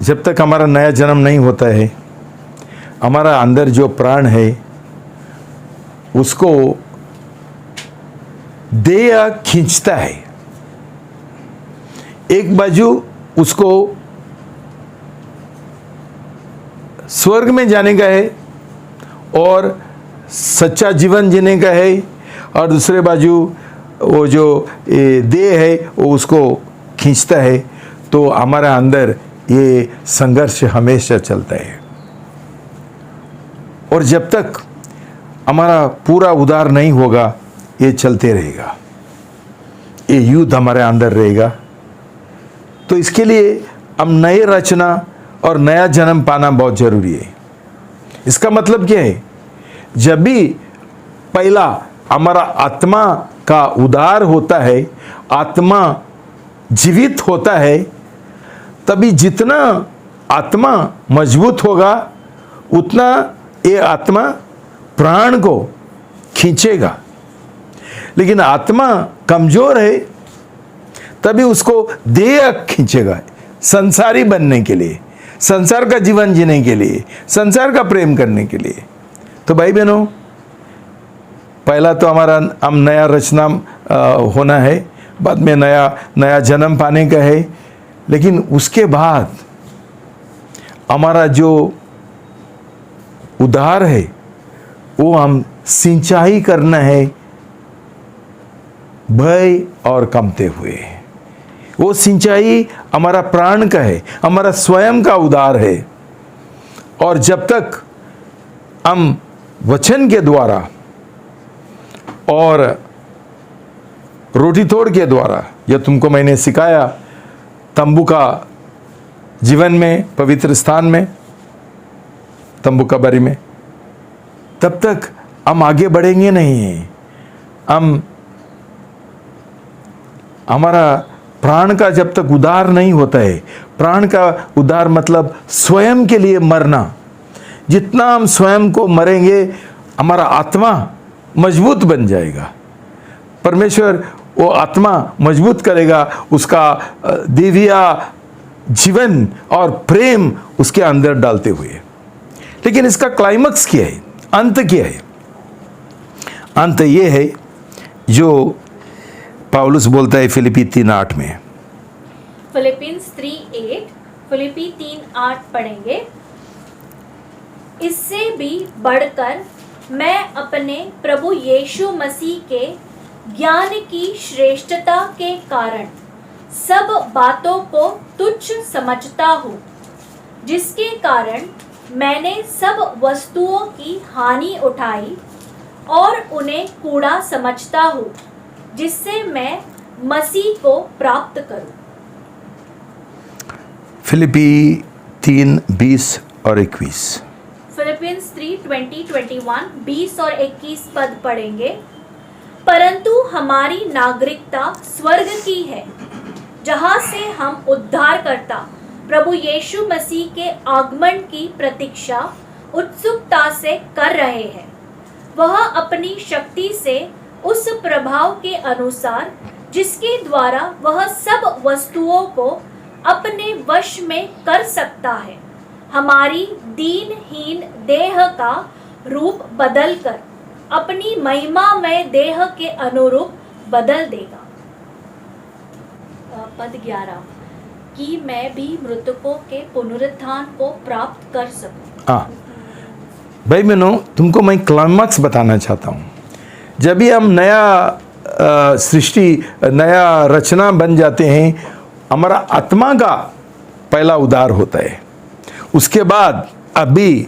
जब तक हमारा नया जन्म नहीं होता है, हमारा अंदर जो प्राण है उसको देह खींचता है। एक बाजू उसको स्वर्ग में जाने का है और सच्चा जीवन जीने का है, और दूसरे बाजू वो जो देह है वो उसको खींचता है। तो हमारा अंदर ये संघर्ष हमेशा चलता है, और जब तक हमारा पूरा उद्धार नहीं होगा ये चलते रहेगा, ये युद्ध हमारे अंदर रहेगा। तो इसके लिए हम नई रचना और नया जन्म पाना बहुत जरूरी है। इसका मतलब क्या है? जब भी पहला हमारा आत्मा का उद्धार होता है, आत्मा जीवित होता है, तभी जितना आत्मा मजबूत होगा उतना ये आत्मा प्राण को खींचेगा। लेकिन आत्मा कमजोर है तभी उसको देह खींचेगा, संसारी बनने के लिए, संसार का जीवन जीने के लिए, संसार का प्रेम करने के लिए। तो भाई बहनों, पहला तो हमारा हम नया रचना होना है, बाद में नया जन्म पाने का है। लेकिन उसके बाद हमारा जो उद्धार है वो हम सिंचाई करना है भय और कमते हुए। वो सिंचाई हमारा प्राण का है, हमारा स्वयं का उद्धार है। और जब तक हम वचन के द्वारा और रोटी तोड़ के द्वारा, यह तुमको मैंने सिखाया तंबू का जीवन में, पवित्र स्थान में, तंबू का बारी में, तब तक हम आगे बढ़ेंगे नहीं। हमारा प्राण का जब तक उद्धार नहीं होता है, प्राण का उद्धार मतलब स्वयं के लिए मरना, जितना हम स्वयं को मरेंगे हमारा आत्मा मजबूत बन जाएगा। परमेश्वर वो आत्मा मजबूत करेगा, उसका दिव्य जीवन और प्रेम उसके अंदर डालते हुए। लेकिन इसका क्लाइमैक्स क्या है, अंत क्या है? अंत ये है जो पौलुस बोलता है फिलिपी 3:8 में। फिलिपियंस 3:8, फिलिपी 3:8 पढ़ेंगे। इससे भी बढ़कर मैं अपने प्रभु यीशु मसीह के ज्ञान की श्रेष्ठता के कारण सब बातों को तुच्छ समझता हूँ, जिसके कारण मैंने सब वस्तुओं की हानि उठाई और उन्हें कूड़ा समझता हूँ, जिससे मैं मसीह को प्राप्त करूँ। फिलिपी 3:20 और 21। फिलिपियंस 3:20-21, 20 और 21 पद पढ़ेंगे। परंतु हमारी नागरिकता स्वर्ग की है, जहाँ से हम उद्धारकर्ता प्रभु यीशु मसीह के आगमन की प्रतीक्षा उत्सुकता से कर रहे हैं। वह अपनी शक्ति से उस प्रभाव के अनुसार जिसके द्वारा वह सब वस्तुओं को अपने वश में कर सकता है, हमारी दीनहीन देह का रूप बदलकर अपनी महिमामय देह के अनुरूप बदल देगा। पद 11, कि मैं भी मृतकों के पुनरुत्थान को प्राप्त कर सकूं। हाँ भाई बहनों, तुमको मैं क्लाइमैक्स बताना चाहता हूँ। जब भी हम नया सृष्टि, नया रचना बन जाते हैं, हमारा आत्मा का पहला उद्धार होता है। उसके बाद अभी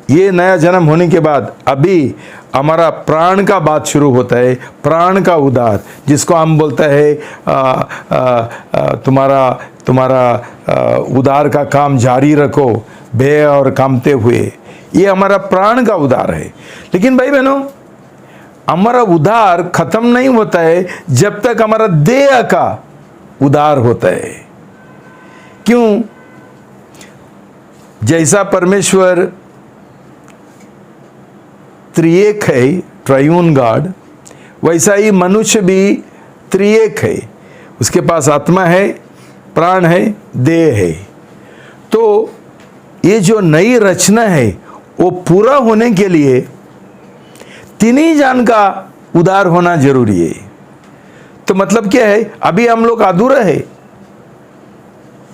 ये नया जन्म होने के बाद अभी हमारा प्राण का बात शुरू होता है, प्राण का उद्धार, जिसको हम बोलता है तुम्हारा उद्धार का काम जारी रखो भय और कामते हुए। ये हमारा प्राण का उद्धार है। लेकिन भाई बहनों, हमारा उद्धार खत्म नहीं होता है जब तक हमारा देह का उद्धार होता है। क्यों? जैसा परमेश्वर त्रिएक है, ट्रायून गॉड, वैसा ही मनुष्य भी त्रिएक है। उसके पास आत्मा है, प्राण है, देह है। तो ये जो नई रचना है वो पूरा होने के लिए तीन ही जान का उद्धार होना जरूरी है। तो मतलब क्या है? अभी हम लोग अधूरा है,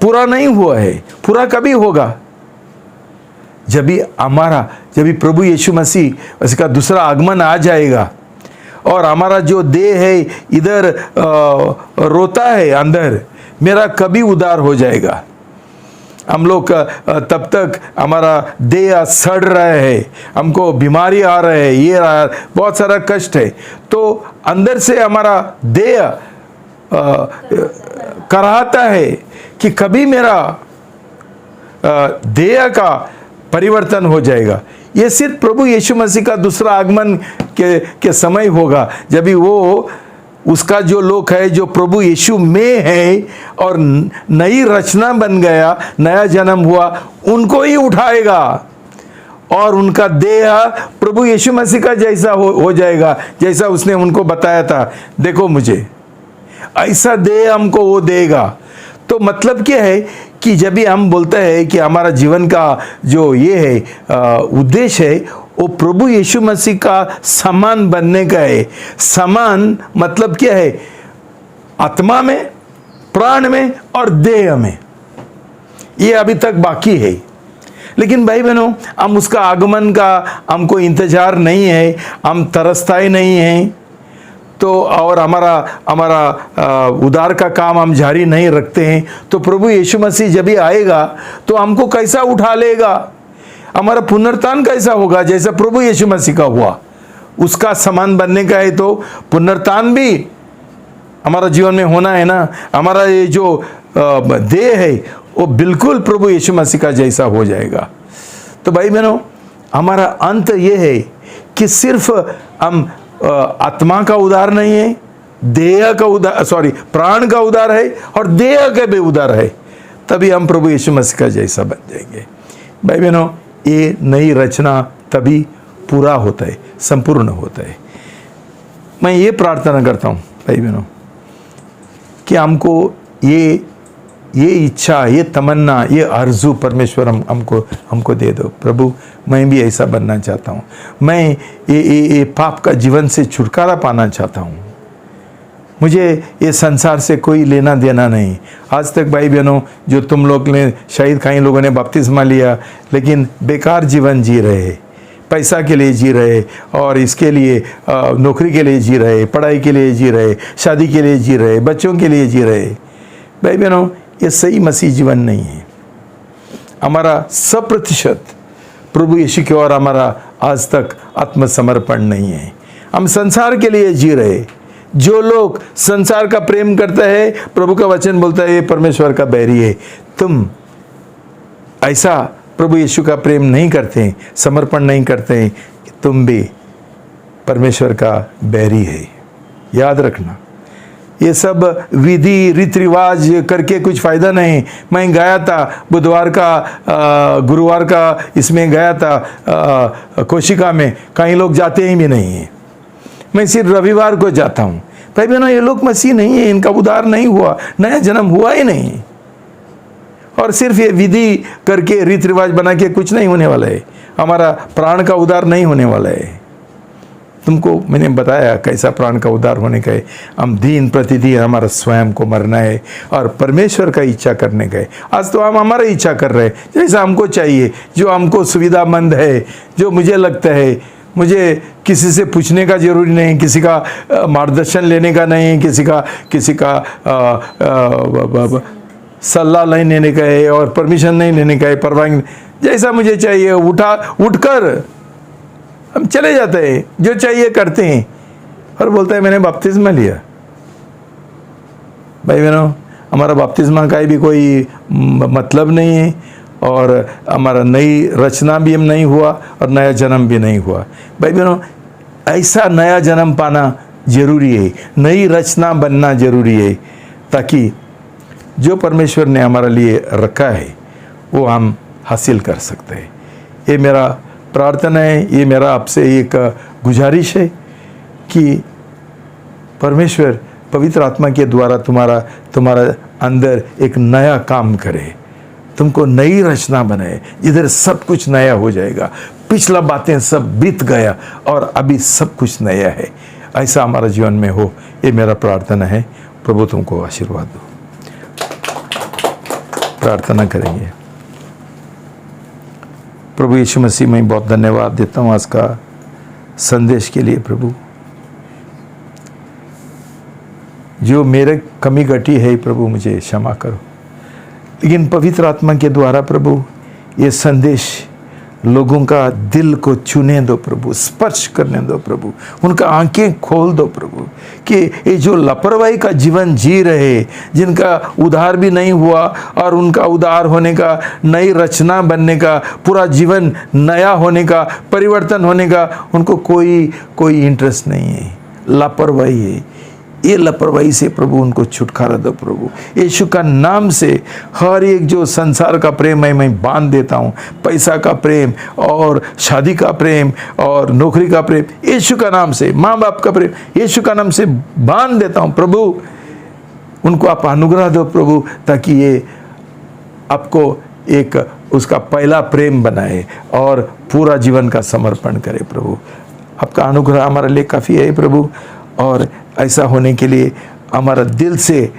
पूरा नहीं हुआ है। पूरा कभी होगा? जब भी प्रभु यीशु मसीह उसका दूसरा आगमन आ जाएगा और हमारा जो देह है इधर रोता है अंदर, मेरा कभी उद्धार हो जाएगा। हम लोग तब तक हमारा देह सड़ रहा है, हमको बीमारी आ रहा है, ये रहा, बहुत सारा कष्ट है। तो अंदर से हमारा देह कराहता है कि कभी मेरा देह का परिवर्तन हो जाएगा। ये सिर्फ प्रभु यीशु मसीह का दूसरा आगमन के समय होगा, जब भी वो उसका जो लोग है जो प्रभु यीशु में है और नई रचना बन गया, नया जन्म हुआ, उनको ही उठाएगा और उनका देह प्रभु यीशु मसीह का जैसा हो जाएगा, जैसा उसने उनको बताया था, देखो मुझे ऐसा देह हमको वो देगा। तो मतलब क्या है कि जब भी हम बोलते हैं कि हमारा जीवन का जो ये है उद्देश्य है, वो प्रभु यीशु मसीह का समान बनने का है। समान मतलब क्या है? आत्मा में, प्राण में और देह में। ये अभी तक बाकी है। लेकिन भाई बहनों, हम उसका आगमन का हमको इंतजार नहीं है, हम तरसता ही नहीं है। तो और हमारा उद्धार का काम हम जारी नहीं रखते हैं, तो प्रभु यीशु मसीह जब भी आएगा तो हमको कैसा उठा लेगा? हमारा पुनरुत्थान कैसा होगा? जैसा प्रभु यीशु मसीह का हुआ, उसका समान बनने का है। तो पुनरुत्थान भी हमारा जीवन में होना है ना। हमारा ये जो देह है वो बिल्कुल प्रभु यीशु मसीह का जैसा हो जाएगा। तो भाई बहनों, हमारा अंत ये है कि सिर्फ हम आत्मा का उद्धार नहीं है, देह का उद्धार, प्राण का उद्धार है और देह का भी उद्धार है, तभी हम प्रभु यीशु मसीह का जैसा बन जाएंगे। भाई बहनों, ये नई रचना तभी पूरा होता है, संपूर्ण होता है। मैं ये प्रार्थना करता हूँ भाई बहनों कि हमको ये इच्छा, ये तमन्ना, ये आरज़ू परमेश्वर हमको दे दो। प्रभु मैं भी ऐसा बनना चाहता हूँ। मैं ये पाप का जीवन से छुटकारा पाना चाहता हूँ। मुझे ये संसार से कोई लेना देना नहीं। आज तक भाई बहनों, जो तुम लोग ने, शायद कई लोगों ने बपतिस्मा लिया लेकिन बेकार जीवन जी रहे, पैसा के लिए जी रहे, और इसके लिए नौकरी के लिए जी रहे, पढ़ाई के लिए जी रहे, शादी के लिए जी रहे, बच्चों के लिए जी रहे। भाई बहनों, ये सही मसीह जीवन नहीं है। हमारा 100% प्रभु यीशु की ओर हमारा आज तक आत्मसमर्पण नहीं है। हम संसार के लिए जी रहे। जो लोग संसार का प्रेम करते हैं, प्रभु का वचन बोलता है ये परमेश्वर का बैरी है। तुम ऐसा प्रभु यीशु का प्रेम नहीं करते हैं, समर्पण नहीं करते हैं, तुम भी परमेश्वर का बैरी है। याद रखना, ये सब विधि रीति रिवाज करके कुछ फ़ायदा नहीं। मैं गया था बुधवार का, गुरुवार का, इसमें गया था कोशिका में, कई लोग जाते ही भी नहीं हैं। मैं सिर्फ रविवार को जाता हूँ। भाई बहनों, ये लोग मसीह नहीं है, इनका उद्धार नहीं हुआ, नया जन्म हुआ ही नहीं। और सिर्फ ये विधि करके, रीति रिवाज बना के कुछ नहीं होने वाला है। हमारा प्राण का उद्धार नहीं होने वाला है। तुमको मैंने बताया कैसा प्राण का उद्धार होने का है। हम दिन प्रतिदिन हमारा स्वयं को मरना है और परमेश्वर का इच्छा करने का है। आज तो हम हमारा इच्छा कर रहे हैं जैसा हमको चाहिए, जो हमको सुविधामंद है, जो मुझे लगता है। मुझे किसी से पूछने का जरूरी नहीं, किसी का मार्गदर्शन लेने का नहीं, किसी का सलाह नहीं लेने का है और परमिशन नहीं लेने का है, परवानगी। जैसा मुझे चाहिए उठकर हम चले जाते हैं, जो चाहिए करते हैं। और बोलता है मैंने बपतिस्मा लिया। भाई बहनों, हमारा बपतिस्मा का भी कोई मतलब नहीं है, और हमारा नई रचना भी नहीं हुआ और नया जन्म भी नहीं हुआ। भाई बहनों, ऐसा नया जन्म पाना जरूरी है, नई रचना बनना जरूरी है, ताकि जो परमेश्वर ने हमारे लिए रखा है वो हम हासिल कर सकते हैं। ये मेरा प्रार्थना है, ये मेरा आपसे एक गुजारिश है कि परमेश्वर पवित्र आत्मा के द्वारा तुम्हारा अंदर एक नया काम करे, तुमको नई रचना बनाए, जिधर सब कुछ नया हो जाएगा। पिछला बातें सब बीत गया और अभी सब कुछ नया है। ऐसा हमारा जीवन में हो, ये मेरा प्रार्थना है। प्रभु तुमको आशीर्वाद दो। प्रार्थना करेंगे। प्रभु यीशु मसीह, मैं बहुत धन्यवाद देता हूँ आज का संदेश के लिए। प्रभु, जो मेरे कमी घटी है प्रभु मुझे क्षमा करो, लेकिन पवित्र आत्मा के द्वारा प्रभु ये संदेश लोगों का दिल को छूने दो प्रभु, स्पर्श करने दो प्रभु, उनका आंखें खोल दो प्रभु, कि ये जो लापरवाही का जीवन जी रहे, जिनका उद्धार भी नहीं हुआ और उनका उद्धार होने का, नई रचना बनने का, पूरा जीवन नया होने का, परिवर्तन होने का उनको कोई इंटरेस्ट नहीं है, लापरवाही है। ये लापरवाही से प्रभु उनको छुटकारा दो प्रभु। यीशु का नाम से हर एक जो संसार का प्रेम है मैं बांध देता हूँ, पैसा का प्रेम और शादी का प्रेम और नौकरी का प्रेम, यीशु का नाम से, माँ बाप का प्रेम, यीशु का नाम से बांध देता हूँ प्रभु। उनको आप अनुग्रह दो प्रभु, ताकि ये आपको एक उसका पहला प्रेम बनाए और पूरा जीवन का समर्पण करे प्रभु। आपका अनुग्रह हमारे लिए काफ़ी है प्रभु, और ऐसा होने के लिए हमारा दिल से एक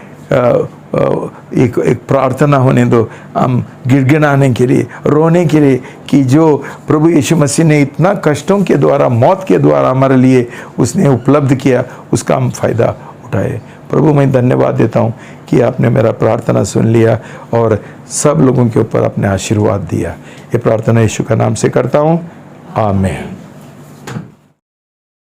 प्रार्थना होने दो, हम गिड़गिड़ाने के लिए, रोने के लिए, कि जो प्रभु यीशु मसीह ने इतना कष्टों के द्वारा, मौत के द्वारा हमारे लिए उसने उपलब्ध किया, उसका हम फ़ायदा उठाए। प्रभु, मैं धन्यवाद देता हूँ कि आपने मेरा प्रार्थना सुन लिया और सब लोगों के ऊपर अपने आशीर्वाद दिया। ये प्रार्थना यीशु का नाम से करता हूँ, आमीन।